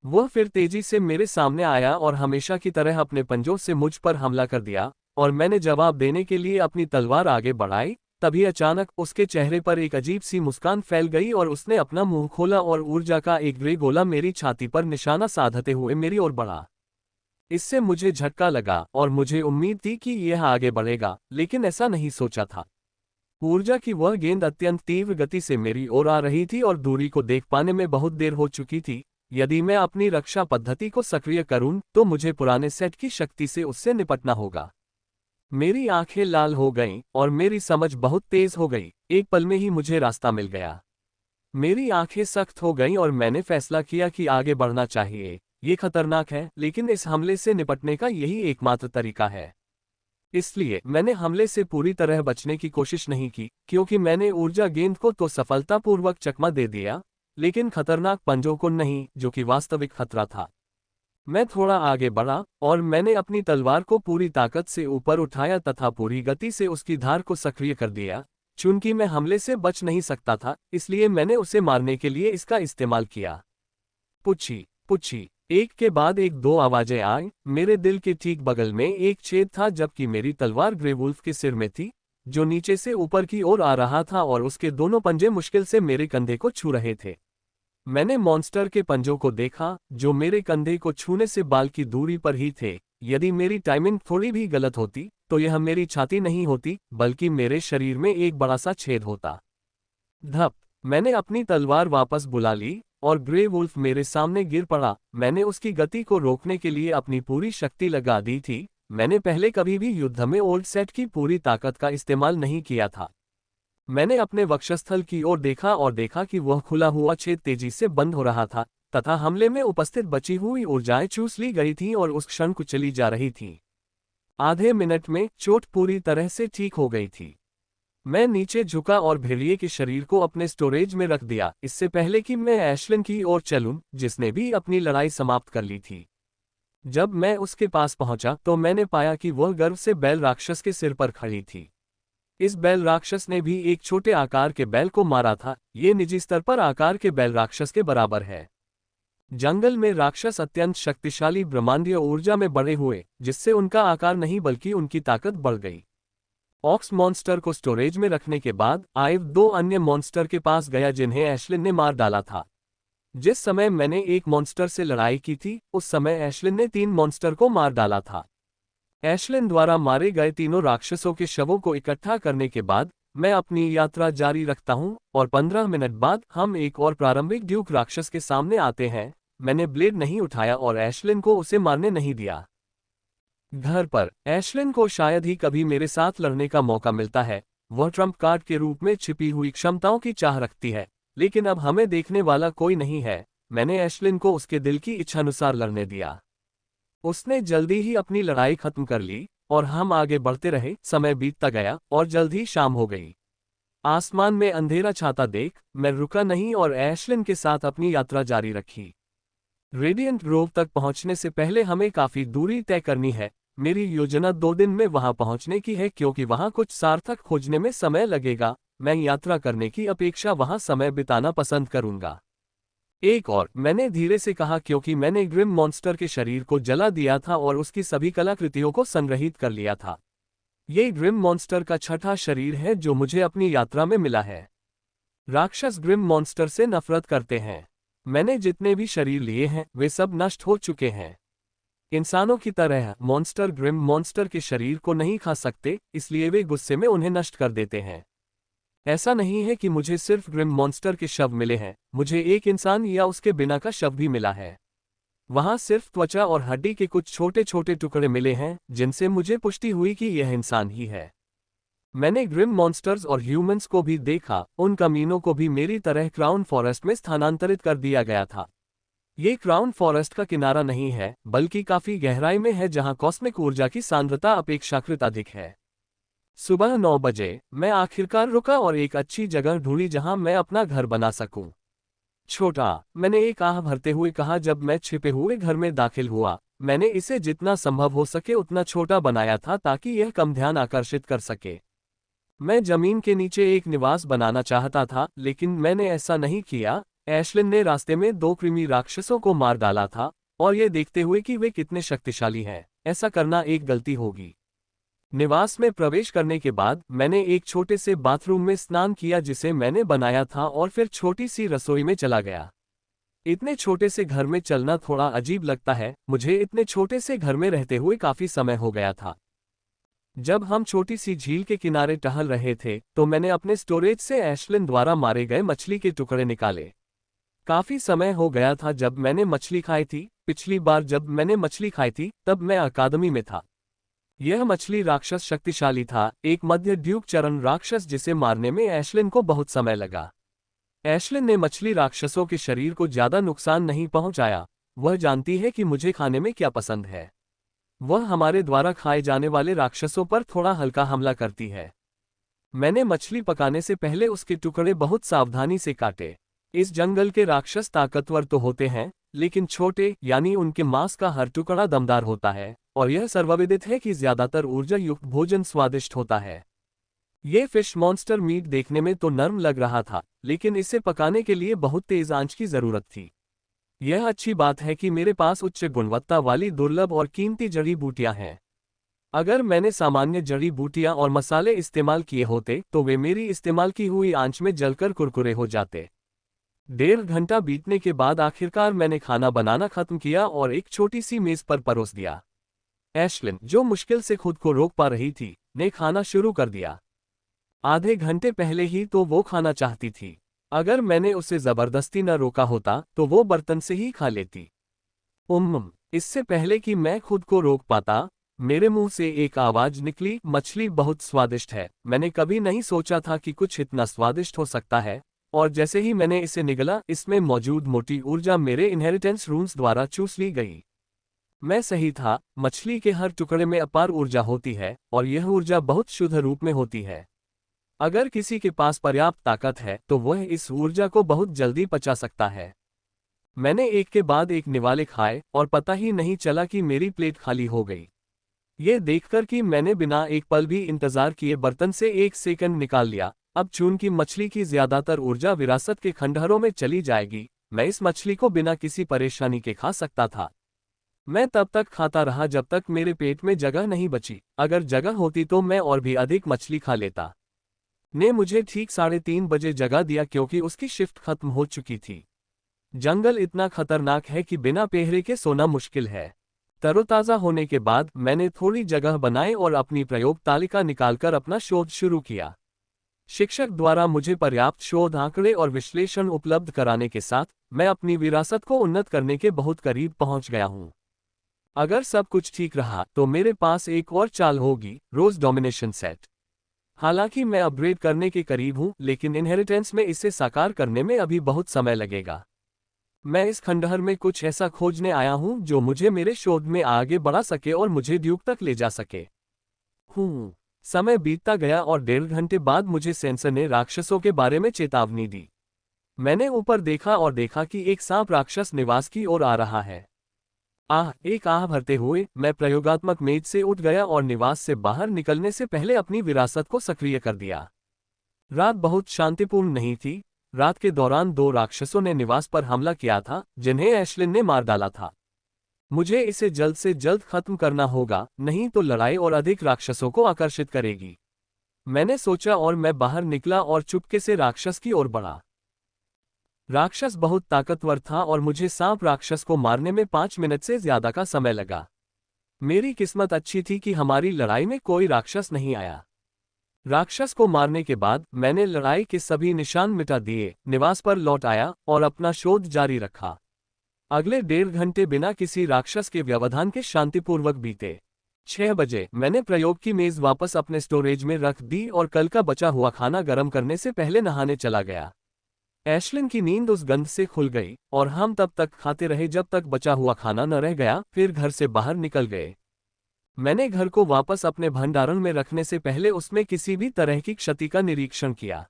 वह फिर तेजी से मेरे सामने आया और हमेशा की तरह अपने पंजों से मुझ पर हमला कर दिया और मैंने जवाब देने के लिए अपनी तलवार आगे बढ़ाई। तभी अचानक उसके चेहरे पर एक अजीब सी मुस्कान फैल गई और उसने अपना मुंह खोला और ऊर्जा का एक ग्रे गोला मेरी छाती पर निशाना साधते हुए मेरी ओर बढ़ा। इससे मुझे झटका लगा और मुझे उम्मीद थी कि यह आगे बढ़ेगा, लेकिन ऐसा नहीं सोचा था। ऊर्जा की वह गेंद अत्यंत तीव्र गति से मेरी ओर आ रही थी और दूरी को देख पाने में बहुत देर हो चुकी थी। यदि मैं अपनी रक्षा पद्धति को सक्रिय करूं तो मुझे पुराने सेट की शक्ति से उससे निपटना होगा। मेरी आंखें लाल हो गईं और मेरी समझ बहुत तेज हो गई। एक पल में ही मुझे रास्ता मिल गया। मेरी आंखें सख्त हो गईं और मैंने फैसला किया कि आगे बढ़ना चाहिए। ये खतरनाक है, लेकिन इस हमले से निपटने का यही एकमात्र तरीका है। इसलिए मैंने हमले से पूरी तरह बचने की कोशिश नहीं की, क्योंकि मैंने ऊर्जा गेंद को तो सफलतापूर्वक चकमा दे दिया, लेकिन खतरनाक पंजों को नहीं, जो कि वास्तविक खतरा था। मैं थोड़ा आगे बढ़ा और मैंने अपनी तलवार को पूरी ताकत से ऊपर उठाया तथा पूरी गति से उसकी धार को सक्रिय कर दिया। चूंकि मैं हमले से बच नहीं सकता था, इसलिए मैंने उसे मारने के लिए इसका इस्तेमाल किया। पुच्छी पुच्छी, एक के बाद एक 2 आवाजें आई। मेरे दिल के ठीक बगल में एक छेद था, जबकि मेरी तलवार ग्रे वुल्फ के सिर में थी, जो नीचे से ऊपर की ओर आ रहा था और उसके दोनों पंजे मुश्किल से मेरे कंधे को छू रहे थे। मैंने मॉन्स्टर के पंजों को देखा, जो मेरे कंधे को छूने से बाल की दूरी पर ही थे। यदि मेरी टाइमिंग थोड़ी भी गलत होती तो यह मेरी छाती नहीं होती, बल्कि मेरे शरीर में एक बड़ा सा छेद होता। धप, मैंने अपनी तलवार वापस बुला ली और ग्रे वुल्फ मेरे सामने गिर पड़ा। मैंने उसकी गति को रोकने के लिए अपनी पूरी शक्ति लगा दी थी। मैंने पहले कभी भी युद्ध में ओल्ड सेट की पूरी ताकत का इस्तेमाल नहीं किया था। मैंने अपने वक्षस्थल की ओर देखा और देखा कि वह खुला हुआ छेद तेजी से बंद हो रहा था तथा हमले में उपस्थित बची हुई ऊर्जाएं चूस ली गई थीं और उस क्षण को चली जा रही थीं। आधे मिनट में चोट पूरी तरह से ठीक हो गई थी। मैं नीचे झुका और भेड़िए के शरीर को अपने स्टोरेज में रख दिया, इससे पहले कि मैं एश्लिन की ओर चलूं, जिसने भी अपनी लड़ाई समाप्त कर ली थी। जब मैं उसके पास पहुंचा तो मैंने पाया कि वह गर्व से बैल राक्षस के सिर पर खड़ी थी। इस बैल राक्षस ने भी एक छोटे आकार के बैल को मारा था। ये निजी स्तर पर आकार के बैल राक्षस के बराबर है। जंगल में राक्षस अत्यंत शक्तिशाली ब्रह्मांडीय ऊर्जा में बढ़े हुए, जिससे उनका आकार नहीं बल्कि उनकी ताकत बढ़ गई। ऑक्स मॉन्स्टर को स्टोरेज में रखने के बाद आइव 2 अन्य मॉन्स्टर के पास गया, जिन्हें एश्लिन ने मार डाला था। जिस समय मैंने एक मॉन्स्टर से लड़ाई की थी, उस समय एशलिन ने 3 मॉन्स्टर को मार डाला था। एशलिन द्वारा मारे गए तीनों राक्षसों के शवों को इकट्ठा करने के बाद मैं अपनी यात्रा जारी रखता हूं और 15 मिनट बाद हम एक और प्रारंभिक ड्यूक राक्षस के सामने आते हैं। मैंने ब्लेड नहीं उठाया और एशलिन को उसे मारने नहीं दिया। घर पर एशलिन को शायद ही कभी मेरे साथ लड़ने का मौका मिलता है। वह ट्रम्प कार्ड के रूप में छिपी हुई क्षमताओं की चाह रखती है, लेकिन अब हमें देखने वाला कोई नहीं है। मैंने एशलिन को उसके दिल की इच्छानुसार लड़ने दिया। उसने जल्दी ही अपनी लड़ाई खत्म कर ली और हम आगे बढ़ते रहे। समय बीतता गया और जल्द ही शाम हो गई। आसमान में अंधेरा छाता देख मैं रुका नहीं और एशलिन के साथ अपनी यात्रा जारी रखी। रेडिएंट ग्रोव तक पहुंचने से पहले हमें काफी दूरी तय करनी है। मेरी योजना 2 दिन में वहां पहुंचने की है, क्योंकि वहां कुछ सार्थक खोजने में समय लगेगा। मैं यात्रा करने की अपेक्षा वहां समय बिताना पसंद करूंगा। एक और, मैंने धीरे से कहा, क्योंकि मैंने ग्रिम मॉन्स्टर के शरीर को जला दिया था और उसकी सभी कलाकृतियों को संग्रहित कर लिया था। ये ग्रिम मॉन्स्टर का 6ठा शरीर है जो मुझे अपनी यात्रा में मिला है। राक्षस ग्रिम मॉन्स्टर से नफरत करते हैं। मैंने जितने भी शरीर लिए हैं वे सब नष्ट हो चुके हैं। इंसानों की तरह मॉन्स्टर ग्रिम मॉन्स्टर के शरीर को नहीं खा सकते, इसलिए वे गुस्से में उन्हें नष्ट कर देते हैं। ऐसा नहीं है कि मुझे सिर्फ ग्रिम मॉन्स्टर के शव मिले हैं, मुझे एक इंसान या उसके बिना का शव भी मिला है। वहां सिर्फ त्वचा और हड्डी के कुछ छोटे छोटे टुकड़े मिले हैं, जिनसे मुझे पुष्टि हुई कि यह इंसान ही है। मैंने ग्रिम मॉन्स्टर्स और ह्यूमंस को भी देखा। उन कमीनों को भी मेरी तरह क्राउन फॉरेस्ट में स्थानांतरित कर दिया गया था। ये क्राउन फॉरेस्ट का किनारा नहीं है, बल्कि काफी गहराई में है, जहां कॉस्मिक ऊर्जा की सांद्रता अपेक्षाकृत अधिक है। सुबह 9 बजे मैं आखिरकार रुका और एक अच्छी जगह ढूंढी जहां मैं अपना घर बना सकूं। छोटा, मैंने एक आह भरते हुए कहा जब मैं छिपे हुए घर में दाखिल हुआ। मैंने इसे जितना संभव हो सके उतना छोटा बनाया था ताकि यह कम ध्यान आकर्षित कर सके। मैं जमीन के नीचे एक निवास बनाना चाहता था, लेकिन मैंने ऐसा नहीं किया। एशलिन ने रास्ते में 2 कृमि राक्षसों को मार डाला था, और यह देखते हुए कि वे कितने शक्तिशाली हैं, ऐसा करना एक गलती होगी। निवास में प्रवेश करने के बाद मैंने एक छोटे से बाथरूम में स्नान किया जिसे मैंने बनाया था, और फिर छोटी सी रसोई में चला गया। इतने छोटे से घर में चलना थोड़ा अजीब लगता है। मुझे इतने छोटे से घर में रहते हुए काफी समय हो गया था। जब हम छोटी सी झील के किनारे टहल रहे थे तो मैंने अपने स्टोरेज से एशलिन द्वारा मारे गए मछली के टुकड़े निकाले। काफी समय हो गया था जब मैंने मछली खाई थी। पिछली बार जब मैंने मछली खाई थी तब मैं अकादमी में था। यह मछली राक्षस शक्तिशाली था, एक मध्य ड्यूक चरण राक्षस जिसे मारने में एशलिन को बहुत समय लगा। एशलिन ने मछली राक्षसों के शरीर को ज्यादा नुकसान नहीं पहुंचाया। वह जानती है कि मुझे खाने में क्या पसंद है। वह हमारे द्वारा खाए जाने वाले राक्षसों पर थोड़ा हल्का हमला करती है। मैंने मछली पकाने से पहले उसके टुकड़े बहुत सावधानी से काटे। इस जंगल के राक्षस ताकतवर तो होते हैं, लेकिन छोटे, यानी उनके मांस का हर टुकड़ा दमदार होता है, और यह सर्वविदित है कि ज्यादातर ऊर्जा युक्त भोजन स्वादिष्ट होता है। ये फिश मॉन्स्टर मीट देखने में तो नर्म लग रहा था, लेकिन इसे पकाने के लिए बहुत तेज आंच की जरूरत थी। यह अच्छी बात है कि मेरे पास उच्च गुणवत्ता वाली दुर्लभ और कीमती जड़ी बूटियां हैं। अगर मैंने सामान्य जड़ी बूटियां और मसाले इस्तेमाल किए होते तो वे मेरी इस्तेमाल की हुई आंच में जलकर कुरकुरे हो जाते। 1.5 घंटा बीतने के बाद आखिरकार मैंने खाना बनाना खत्म किया और एक छोटी सी मेज पर परोस दिया। एशलिन, जो मुश्किल से खुद को रोक पा रही थी, ने खाना शुरू कर दिया। आधे घंटे पहले ही तो वो खाना चाहती थी। अगर मैंने उसे जबरदस्ती न रोका होता तो वो बर्तन से ही खा लेती। इससे पहले कि मैं खुद को रोक पाता, मेरे मुंह से एक आवाज निकली, मछली बहुत स्वादिष्ट है। मैंने कभी नहीं सोचा था कि कुछ इतना स्वादिष्ट हो सकता है, और जैसे ही मैंने इसे निगला, इसमें मौजूद मोटी ऊर्जा मेरे इनहेरिटेंस रून्स द्वारा चूस ली गई। मैं सही था, मछली के हर टुकड़े में अपार ऊर्जा होती है, और यह ऊर्जा बहुत शुद्ध रूप में होती है। अगर किसी के पास पर्याप्त ताकत है तो वह इस ऊर्जा को बहुत जल्दी पचा सकता है। मैंने एक के बाद एक निवाले खाए और पता ही नहीं चला कि मेरी प्लेट खाली हो गई। ये देखकर कि मैंने बिना एक पल भी इंतजार किए बर्तन से 1 सेकंड निकाल लिया। अब चूंकि मछली की ज्यादातर ऊर्जा विरासत के खंडहरों में चली जाएगी, मैं इस मछली को बिना किसी परेशानी के खा सकता था। मैं तब तक खाता रहा जब तक मेरे पेट में जगह नहीं बची। अगर जगह होती तो मैं और भी अधिक मछली खा लेता। ने मुझे ठीक 3:30 बजे जगा दिया क्योंकि उसकी शिफ्ट खत्म हो चुकी थी। जंगल इतना खतरनाक है कि बिना पहरे के सोना मुश्किल है। तरोताज़ा होने के बाद मैंने थोड़ी जगह बनाई और अपनी प्रयोग तालिका निकालकर अपना शोध शुरू किया। शिक्षक द्वारा मुझे पर्याप्त शोध आंकड़े और विश्लेषण उपलब्ध कराने के साथ मैं अपनी विरासत को उन्नत करने के बहुत करीब पहुंच गया हूं। अगर सब कुछ ठीक रहा तो मेरे पास एक और चाल होगी, रोज डोमिनेशन सेट। हालांकि मैं अपग्रेड करने के करीब हूं, लेकिन इनहेरिटेंस में इसे साकार करने में अभी बहुत समय लगेगा। मैं इस खंडहर में कुछ ऐसा खोजने आया हूं जो मुझे मेरे शोध में आगे बढ़ा सके और मुझे ड्यूक तक ले जा सके। समय बीतता गया और 1.5 घंटे बाद मुझे सेंसर ने राक्षसों के बारे में चेतावनी दी। मैंने ऊपर देखा और देखा कि एक सांप राक्षस निवास की ओर आ रहा है। एक आह भरते हुए मैं प्रयोगात्मक मेज से उठ गया और निवास से बाहर निकलने से पहले अपनी विरासत को सक्रिय कर दिया। रात बहुत शांतिपूर्ण नहीं थी। रात के दौरान 2 राक्षसों ने निवास पर हमला किया था, जिन्हें एशलिन ने मार डाला था। मुझे इसे जल्द से जल्द खत्म करना होगा, नहीं तो लड़ाई और अधिक राक्षसों को आकर्षित करेगी। मैंने सोचा और मैं बाहर निकला और चुपके से राक्षस की ओर बढ़ा। राक्षस बहुत ताकतवर था और मुझे सांप राक्षस को मारने में 5 मिनट से ज्यादा का समय लगा। मेरी किस्मत अच्छी थी कि हमारी लड़ाई में कोई राक्षस नहीं आया। राक्षस को मारने के बाद मैंने लड़ाई के सभी निशान मिटा दिए, निवास पर लौट आया और अपना शोध जारी रखा। अगले 1.5 घंटे बिना किसी राक्षस के व्यवधान के शांतिपूर्वक बीते। 6 बजे मैंने प्रयोग की मेज वापस अपने स्टोरेज में रख दी और कल का बचा हुआ खाना गर्म करने से पहले नहाने चला गया। एशलिन की नींद उस गंध से खुल गई और हम तब तक खाते रहे जब तक बचा हुआ खाना न रह गया, फिर घर से बाहर निकल गए। मैंने घर को वापस अपने भंडारण में रखने से पहले उसमें किसी भी तरह की क्षति का निरीक्षण किया।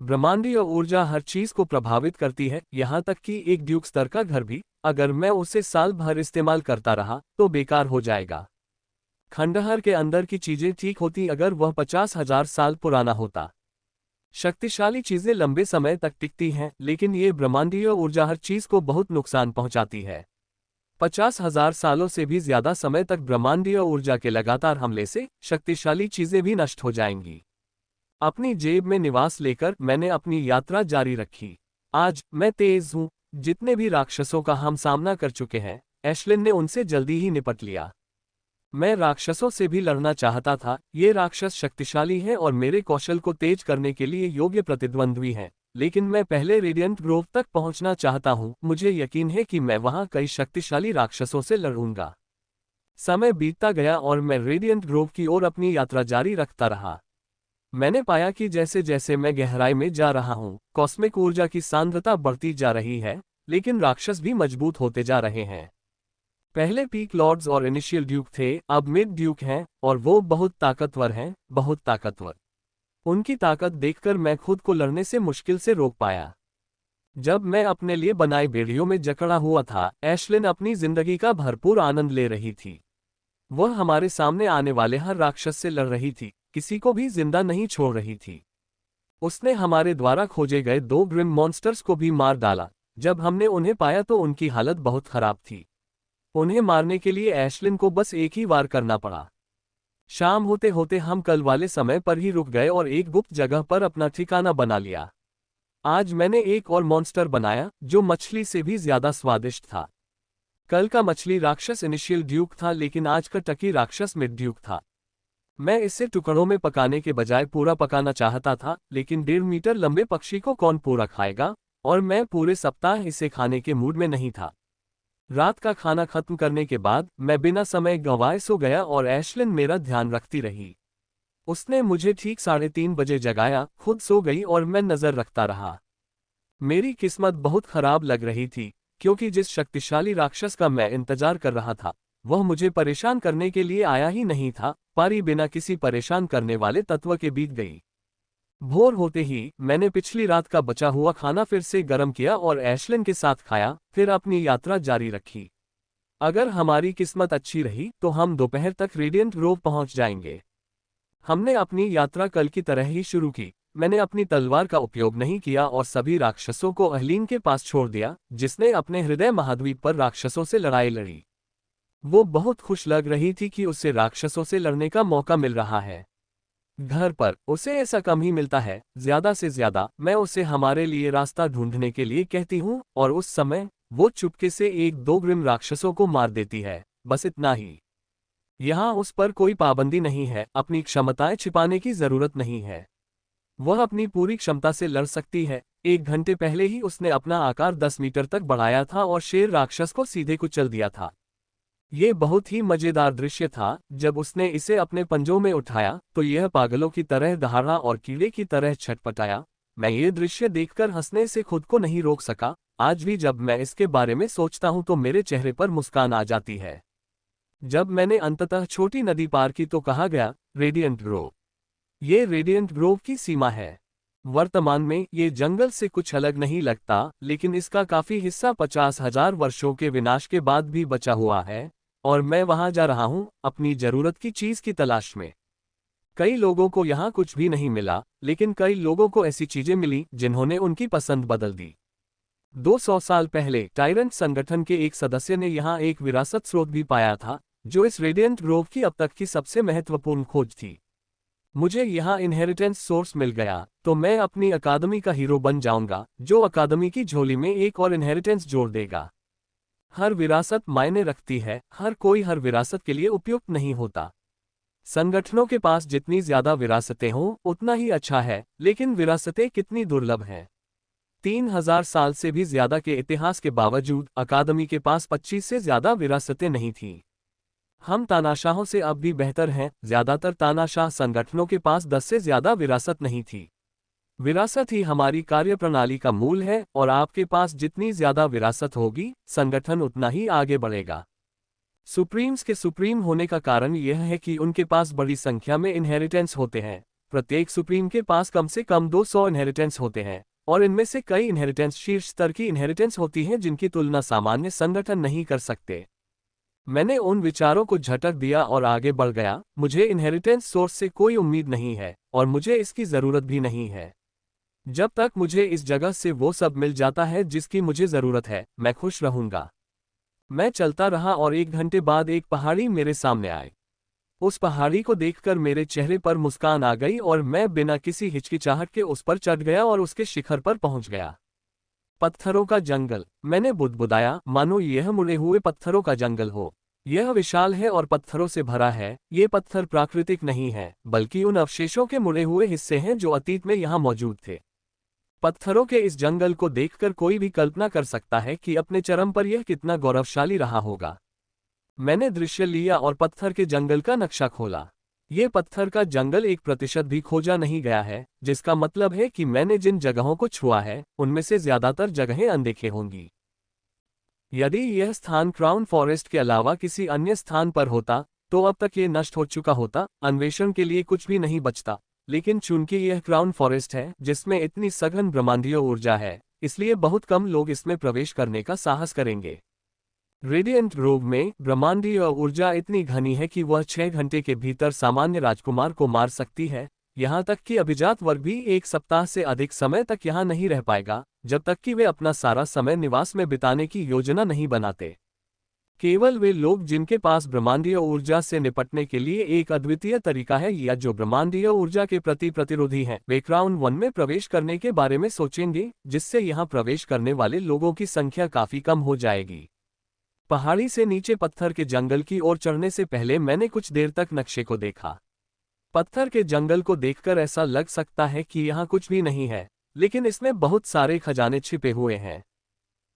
ब्रह्मांडीय ऊर्जा हर चीज को प्रभावित करती है, यहाँ तक कि एक ड्यूक स्तर का घर भी। अगर मैं उसे साल भर इस्तेमाल करता रहा तो बेकार हो जाएगा। खंडहर के अंदर की चीजें ठीक होती अगर वह 50,000 साल पुराना होता। शक्तिशाली चीजें लंबे समय तक टिकती हैं, लेकिन ये ब्रह्मांडीय ऊर्जा हर चीज को बहुत नुकसान पहुंचाती है। 50,000 सालों से भी ज्यादा समय तक ब्रह्मांडीय ऊर्जा के लगातार हमले से शक्तिशाली चीजें भी नष्ट हो जाएंगी। अपनी जेब में निवास लेकर मैंने अपनी यात्रा जारी रखी। आज मैं तेज हूं। जितने भी राक्षसों का हम सामना कर चुके हैं, एशलिन ने उनसे जल्दी ही निपट लिया। मैं राक्षसों से भी लड़ना चाहता था। ये राक्षस शक्तिशाली हैं और मेरे कौशल को तेज करने के लिए योग्य प्रतिद्वंद्वी हैं, लेकिन मैं पहले रेडियंट ग्रोव तक पहुंचना चाहता हूं। मुझे यकीन है कि मैं वहां कई शक्तिशाली राक्षसों से लड़ूंगा। समय बीतता गया और मैं रेडियंट ग्रोव की ओर अपनी यात्रा जारी रखता रहा। मैंने पाया कि जैसे जैसे मैं गहराई में जा रहा हूं, कॉस्मिक ऊर्जा की सांद्रता बढ़ती जा रही है, लेकिन राक्षस भी मजबूत होते जा रहे हैं। पहले पीक लॉर्ड्स और इनिशियल ड्यूक थे, अब मिड ड्यूक हैं, और वो बहुत ताकतवर हैं, बहुत ताकतवर। उनकी ताकत देखकर मैं खुद को लड़ने से मुश्किल से रोक पाया। जब मैं अपने लिए बनाई बेड़ियों में जकड़ा हुआ था, एशलिन अपनी जिंदगी का भरपूर आनंद ले रही थी। वह हमारे सामने आने वाले हर राक्षस से लड़ रही थी, किसी को भी जिंदा नहीं छोड़ रही थी। उसने हमारे द्वारा खोजे गए 2 ग्रिम मॉन्स्टर्स को भी मार डाला। जब हमने उन्हें पाया तो उनकी हालत बहुत खराब थी। उन्हें मारने के लिए एशलिन को बस एक ही वार करना पड़ा। शाम होते होते हम कल वाले समय पर ही रुक गए और एक गुप्त जगह पर अपना ठिकाना बना लिया। आज मैंने एक और मॉन्स्टर बनाया जो मछली से भी ज्यादा स्वादिष्ट था। कल का मछली राक्षस इनिशियल ड्यूक था, लेकिन आज का टकी राक्षस मिड ड्यूक था। मैं इसे टुकड़ों में पकाने के बजाय पूरा पकाना चाहता था, लेकिन 1.5 मीटर लंबे पक्षी को कौन पूरा खाएगा, और मैं पूरे सप्ताह इसे खाने के मूड में नहीं था। रात का खाना खत्म करने के बाद मैं बिना समय गंवाए सो गया और एशलिन मेरा ध्यान रखती रही। उसने मुझे ठीक 3:30 बजे जगाया, खुद सो गई और मैं नजर रखता रहा। मेरी किस्मत बहुत खराब लग रही थी, क्योंकि जिस शक्तिशाली राक्षस का मैं इंतजार कर रहा था, वह मुझे परेशान करने के लिए आया ही नहीं था। पारी बिना किसी परेशान करने वाले तत्व के बीत गई। भोर होते ही मैंने पिछली रात का बचा हुआ खाना फिर से गर्म किया और एशलिन के साथ खाया, फिर अपनी यात्रा जारी रखी। अगर हमारी किस्मत अच्छी रही तो हम दोपहर तक रेडियंट ग्रोव पहुंच जाएंगे। हमने अपनी यात्रा कल की तरह ही शुरू की। मैंने अपनी तलवार का उपयोग नहीं किया और सभी राक्षसों को अहलीन के पास छोड़ दिया, जिसने अपने हृदय महाद्वीप पर राक्षसों से लड़ाई लड़ी। वो बहुत खुश लग रही थी कि उसे राक्षसों से लड़ने का मौका मिल रहा है। घर पर उसे ऐसा कम ही मिलता है, ज्यादा से ज्यादा मैं उसे हमारे लिए रास्ता ढूंढने के लिए कहती हूँ और उस समय वो चुपके से एक दो ग्रिम राक्षसों को मार देती है, बस इतना ही। यहाँ उस पर कोई पाबंदी नहीं है, अपनी क्षमताएं छिपाने की जरूरत नहीं है। वह अपनी पूरी क्षमता से लड़ सकती है। 1 घंटे पहले ही उसने अपना आकार 10 मीटर तक बढ़ाया था और शेर राक्षस को सीधे कुचल दिया था। ये बहुत ही मजेदार दृश्य था। जब उसने इसे अपने पंजों में उठाया तो यह पागलों की तरह दहाड़ा और कीड़े की तरह छटपटाया। मैं ये दृश्य देखकर हंसने से खुद को नहीं रोक सका। आज भी जब मैं इसके बारे में सोचता हूं तो मेरे चेहरे पर मुस्कान आ जाती है। जब मैंने अंततः छोटी नदी पार की तो कहा गया, रेडिएंट ग्रोव। ये रेडिएंट ग्रोव की सीमा है। वर्तमान में ये जंगल से कुछ अलग नहीं लगता, लेकिन इसका काफी हिस्सा 50,000 वर्षों के विनाश के बाद भी बचा हुआ है और मैं वहां जा रहा हूं अपनी जरूरत की चीज की तलाश में। कई लोगों को यहां कुछ भी नहीं मिला, लेकिन कई लोगों को ऐसी चीजें मिली जिन्होंने उनकी पसंद बदल दी। 200 साल पहले टाइरेंट संगठन के एक सदस्य ने यहां एक विरासत स्रोत भी पाया था, जो इस रेडिएंट ग्रोव की अब तक की सबसे महत्वपूर्ण खोज थी। मुझे यहाँ इनहेरिटेंस सोर्स मिल गया तो मैं अपनी अकादमी का हीरो बन जाऊंगा, जो अकादमी की झोली में एक और इनहेरिटेंस जोड़ देगा। हर विरासत मायने रखती है, हर कोई हर विरासत के लिए उपयुक्त नहीं होता। संगठनों के पास जितनी ज्यादा विरासतें हों उतना ही अच्छा है, लेकिन विरासतें कितनी दुर्लभ हैं। 3000 साल से भी ज्यादा के इतिहास के बावजूद अकादमी के पास 25 से ज्यादा विरासतें नहीं थीं। हम तानाशाहों से अब भी बेहतर हैं। ज्यादातर तानाशाह संगठनों के पास 10 से ज्यादा विरासत नहीं थी। विरासत ही हमारी कार्यप्रणाली का मूल है और आपके पास जितनी ज्यादा विरासत होगी, संगठन उतना ही आगे बढ़ेगा। सुप्रीम्स के सुप्रीम होने का कारण यह है कि उनके पास बड़ी संख्या में इनहेरिटेंस होते हैं। प्रत्येक सुप्रीम के पास कम से कम 200 इनहेरिटेंस होते हैं और इनमें से कई इनहेरिटेंस शीर्ष स्तर की इनहेरिटेंस होती हैं जिनकी तुलना सामान्य संगठन नहीं कर सकते। मैंने उन विचारों को झटक दिया और आगे बढ़ गया। मुझे इनहेरिटेंस सोर्स से कोई उम्मीद नहीं है और मुझे इसकी जरूरत भी नहीं है। जब तक मुझे इस जगह से वो सब मिल जाता है जिसकी मुझे जरूरत है, मैं खुश रहूंगा। मैं चलता रहा और 1 घंटे बाद एक पहाड़ी मेरे सामने आई। उस पहाड़ी को देखकर मेरे चेहरे पर मुस्कान आ गई और मैं बिना किसी हिचकिचाहट के उस पर चढ़ गया और उसके शिखर पर पहुंच गया। पत्थरों का जंगल, मैंने बुदबुदाया, मानो यह मुड़े हुए पत्थरों का जंगल हो। यह विशाल है और पत्थरों से भरा है। ये पत्थर प्राकृतिक नहीं है, बल्कि उन अवशेषों के मुड़े हुए हिस्से हैं जो अतीत में यहाँ मौजूद थे। पत्थरों के इस जंगल को देखकर कोई भी कल्पना कर सकता है कि अपने चरम पर यह कितना गौरवशाली रहा होगा। मैंने दृश्य लिया और पत्थर के जंगल का नक्शा खोला। ये पत्थर का जंगल 1% भी खोजा नहीं गया है, जिसका मतलब है कि मैंने जिन जगहों को छुआ है उनमें से ज्यादातर जगहें अनदेखे होंगी। यदि यह स्थान क्राउन फॉरेस्ट के अलावा किसी अन्य स्थान पर होता तो अब तक ये नष्ट हो चुका होता, अन्वेषण के लिए कुछ भी नहीं बचता। लेकिन चूंकि यह क्राउन फॉरेस्ट है जिसमें इतनी सघन ब्रह्मांडीय ऊर्जा है, इसलिए बहुत कम लोग इसमें प्रवेश करने का साहस करेंगे। रेडिएंट ग्रोव में ब्रह्मांडीय ऊर्जा इतनी घनी है कि वह 6 घंटे के भीतर सामान्य राजकुमार को मार सकती है। यहाँ तक कि अभिजात वर्ग भी 1 सप्ताह से अधिक समय तक यहाँ नहीं रह पाएगा, जब तक कि वे अपना सारा समय निवास में बिताने की योजना नहीं बनाते। केवल वे लोग जिनके पास ब्रह्मांडीय ऊर्जा से निपटने के लिए एक अद्वितीय तरीका है या जो ब्रह्मांडीय ऊर्जा के प्रति प्रतिरोधी हैं, वे क्राउन 1 में प्रवेश करने के बारे में सोचेंगे, जिससे यहाँ प्रवेश करने वाले लोगों की संख्या काफी कम हो जाएगी। पहाड़ी से नीचे पत्थर के जंगल की ओर चढ़ने से पहले मैंने कुछ देर तक नक्शे को देखा। पत्थर के जंगल को देखकर ऐसा लग सकता है कि यहाँ कुछ भी नहीं है, लेकिन इसमें बहुत सारे खजाने छिपे हुए हैं।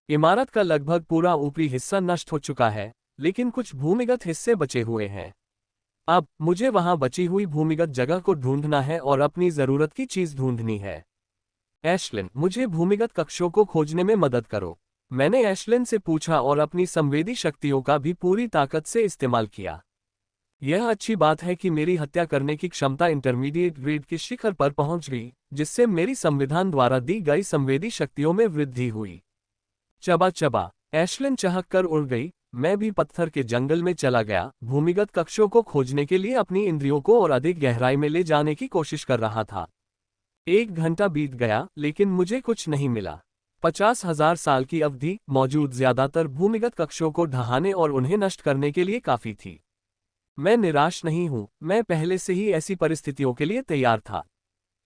इमारत का लगभग पूरा ऊपरी हिस्सा नष्ट हो चुका है, लेकिन कुछ भूमिगत हिस्से बचे हुए हैं। अब मुझे वहां बची हुई भूमिगत जगह को ढूंढना है और अपनी जरूरत की चीज ढूंढनी है। एशलिन, मुझे भूमिगत कक्षों को खोजने में मदद करो। मैंने एशलिन से पूछा और अपनी संवेदी शक्तियों का भी पूरी ताकत से इस्तेमाल किया। यह अच्छी बात है कि मेरी हत्या करने की क्षमता इंटरमीडिएट ग्रेड के शिखर पर पहुंच गई, जिससे मेरी संविधान द्वारा दी गई संवेदी शक्तियों में वृद्धि हुई। चबा चबा, एशलिन चहक कर उड़ गई। मैं भी पत्थर के जंगल में चला गया, भूमिगत कक्षों को खोजने के लिए अपनी इंद्रियों को और अधिक गहराई में ले जाने की कोशिश कर रहा था। 1 घंटा बीत गया, लेकिन मुझे कुछ नहीं मिला। 50,000 साल की अवधि मौजूद ज्यादातर भूमिगत कक्षों को ढहाने और उन्हें नष्ट करने के लिए काफी थी। मैं निराश नहीं हूं, मैं पहले से ही ऐसी परिस्थितियों के लिए तैयार था।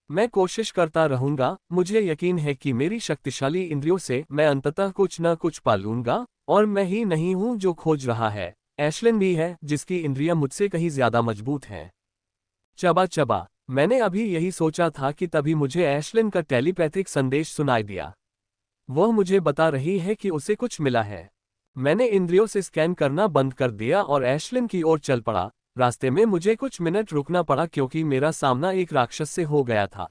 मैं कोशिश करता रहूंगा, मुझे यकीन है कि मेरी शक्तिशाली इंद्रियों से मैं अंततः कुछ न कुछ पा लूंगा, और मैं ही नहीं हूं जो खोज रहा है, एशलिन भी है जिसकी इंद्रियां मुझसे कहीं ज्यादा मजबूत हैं। चबा चबा, मैंने अभी यही सोचा था कि तभी मुझे एशलिन का टेलीपैथिक संदेश सुनाई दिया। वह मुझे बता रही है कि उसे कुछ मिला है। मैंने इंद्रियों से स्कैन करना बंद कर दिया और एशलिन की ओर चल पड़ा। रास्ते में मुझे कुछ मिनट रुकना पड़ा क्योंकि मेरा सामना एक राक्षस से हो गया था।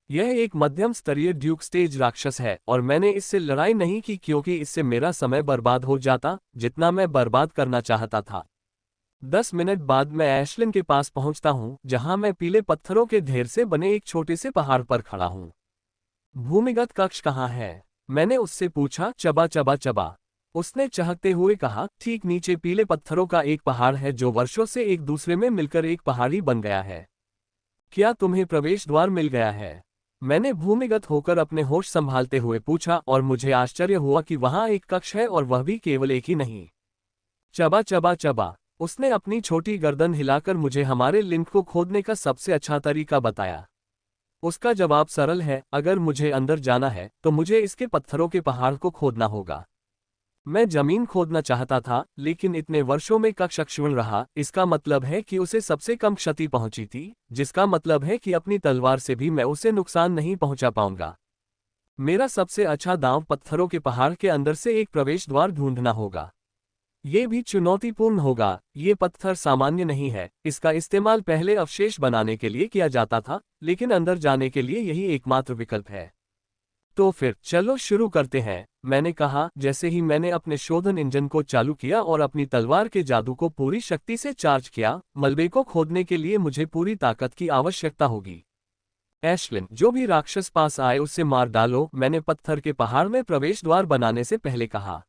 यह एक मध्यम स्तरीय ड्यूक स्टेज राक्षस है और मैंने इससे लड़ाई नहीं की क्योंकि इससे मेरा समय बर्बाद हो जाता जितना मैं बर्बाद करना चाहता था। 10 मिनट बाद मैं एशलिन के पास पहुंचता हूं, जहां मैं पीले पत्थरों के ढेर से बने एक छोटे से पहाड़ पर खड़ा हूं। भूमिगत कक्ष कहाँ है? मैंने उससे पूछा। चबा चबा चबा, उसने चहकते हुए कहा, ठीक नीचे पीले पत्थरों का एक पहाड़ है जो वर्षों से एक दूसरे में मिलकर एक पहाड़ी बन गया है। क्या तुम्हें प्रवेश द्वार मिल गया है? मैंने भूमिगत होकर अपने होश संभालते हुए पूछा और मुझे आश्चर्य हुआ कि वहां एक कक्ष है और वह भी केवल एक ही नहीं। चबा चबा चबा, उसने अपनी छोटी गर्दन हिलाकर मुझे हमारे लिंक को खोदने का सबसे अच्छा तरीका बताया। उसका जवाब सरल है, अगर मुझे अंदर जाना है तो मुझे इसके पत्थरों के पहाड़ को खोदना होगा। मैं जमीन खोदना चाहता था, लेकिन इतने वर्षों में कक्ष अक्षुण्ण रहा, इसका मतलब है कि उसे सबसे कम क्षति पहुंची थी, जिसका मतलब है कि अपनी तलवार से भी मैं उसे नुकसान नहीं पहुंचा पाऊंगा। मेरा सबसे अच्छा दांव पत्थरों के पहाड़ के अंदर से एक प्रवेश द्वार ढूंढना होगा। ये भी चुनौतीपूर्ण होगा। ये पत्थर सामान्य नहीं है, इसका इस्तेमाल पहले अवशेष बनाने के लिए किया जाता था, लेकिन अंदर जाने के लिए यही एकमात्र विकल्प है। तो फिर चलो शुरू करते हैं, मैंने कहा जैसे ही मैंने अपने शोधन इंजन को चालू किया और अपनी तलवार के जादू को पूरी शक्ति से चार्ज किया। मलबे को खोदने के लिए मुझे पूरी ताकत की आवश्यकता होगी। एशलिन, जो भी राक्षस पास आए उसे मार डालो, मैंने पत्थर के पहाड़ में प्रवेश द्वार बनाने से पहले कहा।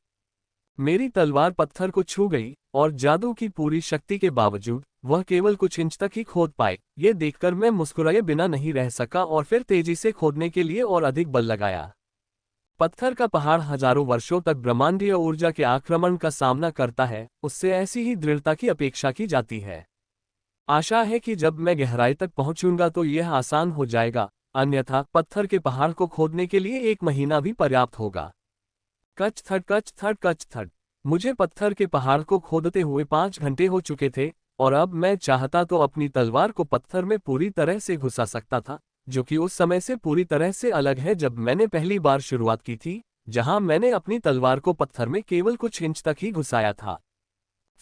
मेरी तलवार पत्थर को छू गई और जादू की पूरी शक्ति के बावजूद वह केवल कुछ इंच तक ही खोद पाए। ये देखकर मैं मुस्कुराए बिना नहीं रह सका और फिर तेजी से खोदने के लिए और अधिक बल लगाया। पत्थर का पहाड़ हजारों वर्षों तक ब्रह्मांडीय ऊर्जा के आक्रमण का सामना करता है, उससे ऐसी ही दृढ़ता की अपेक्षा की जाती है। आशा है कि जब मैं गहराई तक पहुंचूंगा तो यह आसान हो जाएगा, अन्यथा पत्थर के पहाड़ को खोदने के लिए 1 महीना भी पर्याप्त होगा। कच थड कच थड कच थड, मुझे पत्थर के पहाड़ को खोदते हुए 5 घंटे हो चुके थे और अब मैं चाहता तो अपनी तलवार को पत्थर में पूरी तरह से घुसा सकता था, जो कि उस समय से पूरी तरह से अलग है जब मैंने पहली बार शुरुआत की थी, जहां मैंने अपनी तलवार को पत्थर में केवल कुछ इंच तक ही घुसाया था।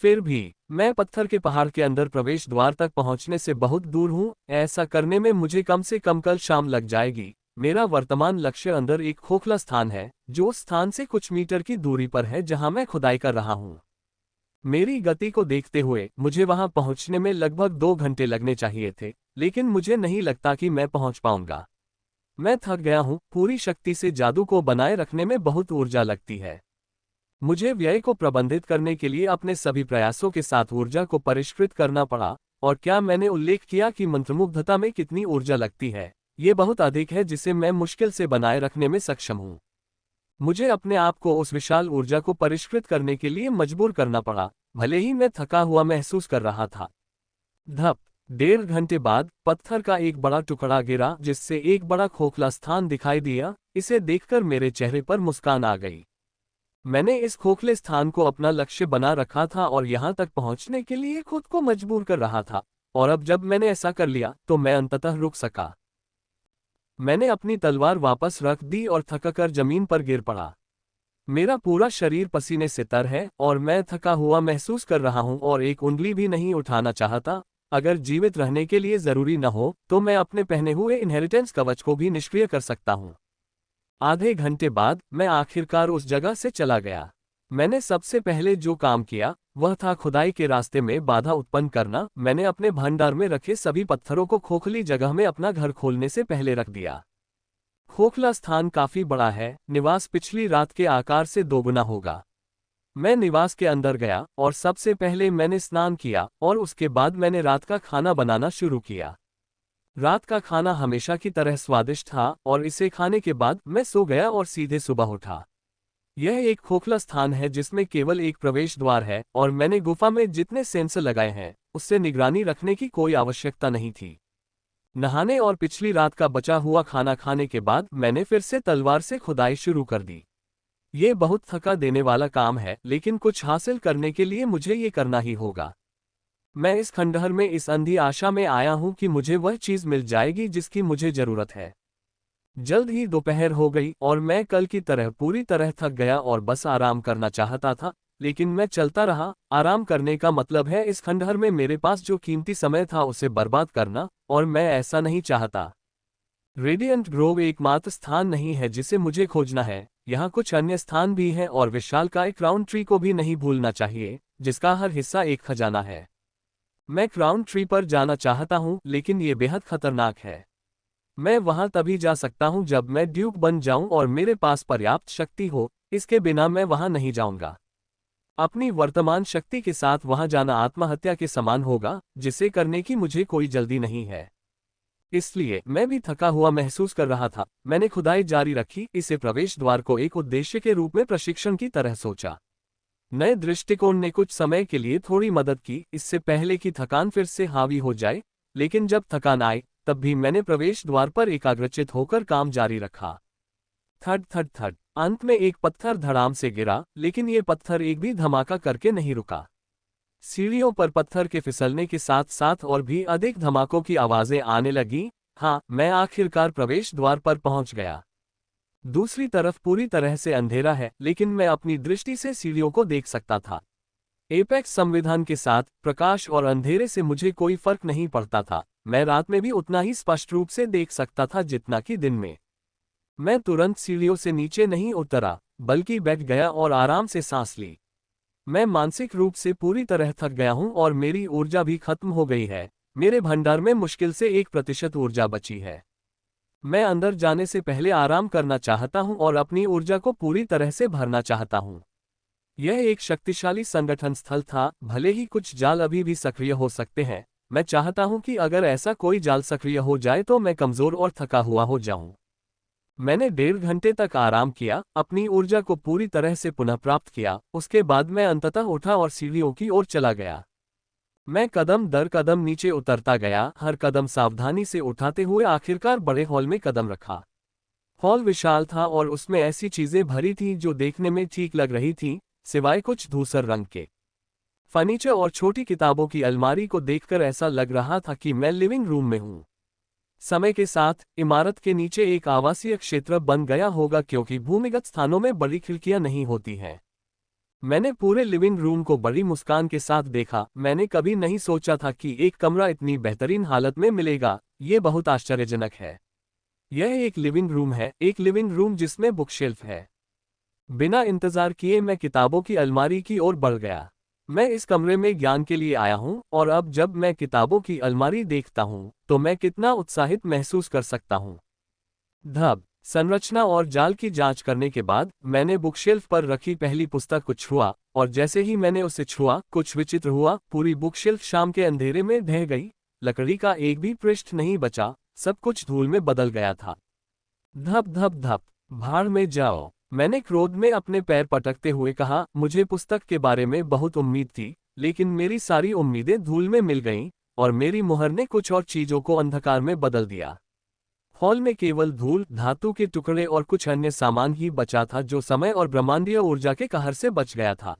फिर भी मैं पत्थर के पहाड़ के अंदर प्रवेश द्वार तक पहुंचने से बहुत दूर हूं। ऐसा करने में मुझे कम से कम कल शाम लग जाएगी। मेरा वर्तमान लक्ष्य अंदर एक खोखला स्थान है, जो उस स्थान से कुछ मीटर की दूरी पर है जहां मैं खुदाई कर रहा हूं। मेरी गति को देखते हुए मुझे वहां पहुंचने में लगभग 2 घंटे लगने चाहिए थे, लेकिन मुझे नहीं लगता कि मैं पहुंच पाऊंगा। मैं थक गया हूं, पूरी शक्ति से जादू को बनाए रखने में बहुत ऊर्जा लगती है। मुझे व्यय को प्रबंधित करने के लिए अपने सभी प्रयासों के साथ ऊर्जा को परिष्कृत करना पड़ा। और क्या मैंने उल्लेख किया कि मंत्रमुग्धता में कितनी ऊर्जा लगती है? ये बहुत अधिक है जिसे मैं मुश्किल से बनाए रखने में सक्षम हूँ। मुझे अपने आप को उस विशाल ऊर्जा को परिष्कृत करने के लिए मजबूर करना पड़ा, भले ही मैं थका हुआ महसूस कर रहा था। धप, 1.5 घंटे बाद पत्थर का एक बड़ा टुकड़ा गिरा जिससे एक बड़ा खोखला स्थान दिखाई दिया। इसे देखकर मेरे चेहरे पर मुस्कान आ गई। मैंने इस खोखले स्थान को अपना लक्ष्य बना रखा था और यहां तक पहुंचने के लिए खुद को मजबूर कर रहा था, और अब जब मैंने ऐसा कर लिया तो मैं अंततः रुक सका। मैंने अपनी तलवार वापस रख दी और थककर जमीन पर गिर पड़ा। मेरा पूरा शरीर पसीने से तर है और मैं थका हुआ महसूस कर रहा हूं और एक उंगली भी नहीं उठाना चाहता। अगर जीवित रहने के लिए जरूरी न हो तो मैं अपने पहने हुए इनहेरिटेंस कवच को भी निष्क्रिय कर सकता हूं। आधे घंटे बाद मैं आखिरकार उस जगह से चला गया। मैंने सबसे पहले जो काम किया वह था खुदाई के रास्ते में बाधा उत्पन्न करना। मैंने अपने भंडार में रखे सभी पत्थरों को खोखली जगह में अपना घर खोलने से पहले रख दिया। खोखला स्थान काफी बड़ा है, निवास पिछली रात के आकार से दोगुना होगा। मैं निवास के अंदर गया और सबसे पहले मैंने स्नान किया और उसके बाद मैंने रात का खाना बनाना शुरू किया। रात का खाना हमेशा की तरह स्वादिष्ट था और इसे खाने के बाद मैं सो गया और सीधे सुबह उठा। यह एक खोखला स्थान है जिसमें केवल एक प्रवेश द्वार है और मैंने गुफा में जितने सेंसर लगाए हैं उससे निगरानी रखने की कोई आवश्यकता नहीं थी। नहाने और पिछली रात का बचा हुआ खाना खाने के बाद मैंने फिर से तलवार से खुदाई शुरू कर दी। ये बहुत थका देने वाला काम है, लेकिन कुछ हासिल करने के लिए मुझे ये करना ही होगा। मैं इस खंडहर में इस अंधी आशा में आया हूं कि मुझे वह चीज मिल जाएगी जिसकी मुझे जरूरत है। जल्द ही दोपहर हो गई और मैं कल की तरह पूरी तरह थक गया और बस आराम करना चाहता था, लेकिन मैं चलता रहा। आराम करने का मतलब है इस खंडहर में मेरे पास जो कीमती समय था उसे बर्बाद करना, और मैं ऐसा नहीं चाहता। रेडिएंट ग्रोव एकमात्र स्थान नहीं है जिसे मुझे खोजना है, यहाँ कुछ अन्य स्थान भी हैं और विशालकाय क्राउन ट्री को भी नहीं भूलना चाहिए, जिसका हर हिस्सा एक खजाना है। मैं क्राउन ट्री पर जाना चाहता हूँ, लेकिन ये बेहद खतरनाक है। मैं वहां तभी जा सकता हूं जब मैं ड्यूक बन जाऊं और मेरे पास पर्याप्त शक्ति हो, इसके बिना मैं वहां नहीं जाऊंगा। अपनी वर्तमान शक्ति के साथ वहां जाना आत्महत्या के समान होगा, जिसे करने की मुझे कोई जल्दी नहीं है। इसलिए मैं भी थका हुआ महसूस कर रहा था। मैंने खुदाई जारी रखी, इसे प्रवेश द्वार को एक उद्देश्य के रूप में प्रशिक्षण की तरह सोचा। नए दृष्टिकोण ने कुछ समय के लिए थोड़ी मदद की, इससे पहले कि थकान फिर से हावी हो जाए, लेकिन जब थकान आई तब भी मैंने प्रवेश द्वार पर एकाग्रचित होकर काम जारी रखा। थड थड थड, अंत में एक पत्थर धड़ाम से गिरा, लेकिन ये पत्थर एक भी धमाका करके नहीं रुका। सीढ़ियों पर पत्थर के फिसलने के साथ साथ और भी अधिक धमाकों की आवाजें आने लगी। हाँ, मैं आखिरकार प्रवेश द्वार पर पहुंच गया। दूसरी तरफ पूरी तरह से अंधेरा है, लेकिन मैं अपनी दृष्टि से सीढ़ियों को देख सकता था। एपेक्स संविधान के साथ प्रकाश और अंधेरे से मुझे कोई फर्क नहीं पड़ता था। मैं रात में भी उतना ही स्पष्ट रूप से देख सकता था जितना कि दिन में। मैं तुरंत सीढ़ियों से नीचे नहीं उतरा, बल्कि बैठ गया और आराम से सांस ली। मैं मानसिक रूप से पूरी तरह थक गया हूं और मेरी ऊर्जा भी खत्म हो गई है। मेरे भंडार में मुश्किल से 1% ऊर्जा बची है। मैं अंदर जाने से पहले आराम करना चाहता हूं और अपनी ऊर्जा को पूरी तरह से भरना चाहता हूं। यह एक शक्तिशाली संगठन स्थल था, भले ही कुछ जाल अभी भी सक्रिय हो सकते हैं। मैं चाहता हूं कि अगर ऐसा कोई जाल सक्रिय हो जाए तो मैं कमजोर और थका हुआ हो जाऊं। मैंने 1.5 घंटे तक आराम किया, अपनी ऊर्जा को पूरी तरह से पुनः प्राप्त किया। उसके बाद मैं अंततः उठा और सीढ़ियों की ओर चला गया। मैं कदम दर कदम नीचे उतरता गया, हर कदम सावधानी से उठाते हुए आखिरकार बड़े हॉल में कदम रखा। हॉल विशाल था और उसमें ऐसी चीजें भरी थीं जो देखने में ठीक लग रही थीं, सिवाय कुछ धूसर रंग के फर्नीचर और छोटी किताबों की अलमारी को देखकर ऐसा लग रहा था कि मैं लिविंग रूम में हूं। समय के साथ इमारत के नीचे एक आवासीय क्षेत्र बन गया होगा, क्योंकि भूमिगत स्थानों में बड़ी खिड़कियां नहीं होती हैं। मैंने पूरे लिविंग रूम को बड़ी मुस्कान के साथ देखा। मैंने कभी नहीं सोचा था कि एक कमरा इतनी बेहतरीन हालत में मिलेगा। ये बहुत आश्चर्यजनक है। यह एक लिविंग रूम है, एक लिविंग रूम जिसमें बुकशेल्फ है। बिना इंतजार किए मैं किताबों की अलमारी की ओर बढ़ गया। मैं इस कमरे में ज्ञान के लिए आया हूं, और अब जब मैं किताबों की अलमारी देखता हूं तो मैं कितना उत्साहित महसूस कर सकता हूं। धब संरचना और जाल की जांच करने के बाद मैंने बुकशेल्फ पर रखी पहली पुस्तक को छुआ, और जैसे ही मैंने उसे छुआ कुछ विचित्र हुआ। पूरी बुकशेल्फ शाम के अंधेरे में ढह गई। लकड़ी का एक भी पृष्ठ नहीं बचा, सब कुछ धूल में बदल गया था। धप धप धप, भाड़ में जाओ, मैंने क्रोध में अपने पैर पटकते हुए कहा। मुझे पुस्तक के बारे में बहुत उम्मीद थी, लेकिन मेरी सारी उम्मीदें धूल में मिल गईं, और मेरी मुहर ने कुछ और चीजों को अंधकार में बदल दिया। हॉल में केवल धूल, धातु के टुकड़े और कुछ अन्य सामान ही बचा था जो समय और ब्रह्मांडीय ऊर्जा के कहर से बच गया था।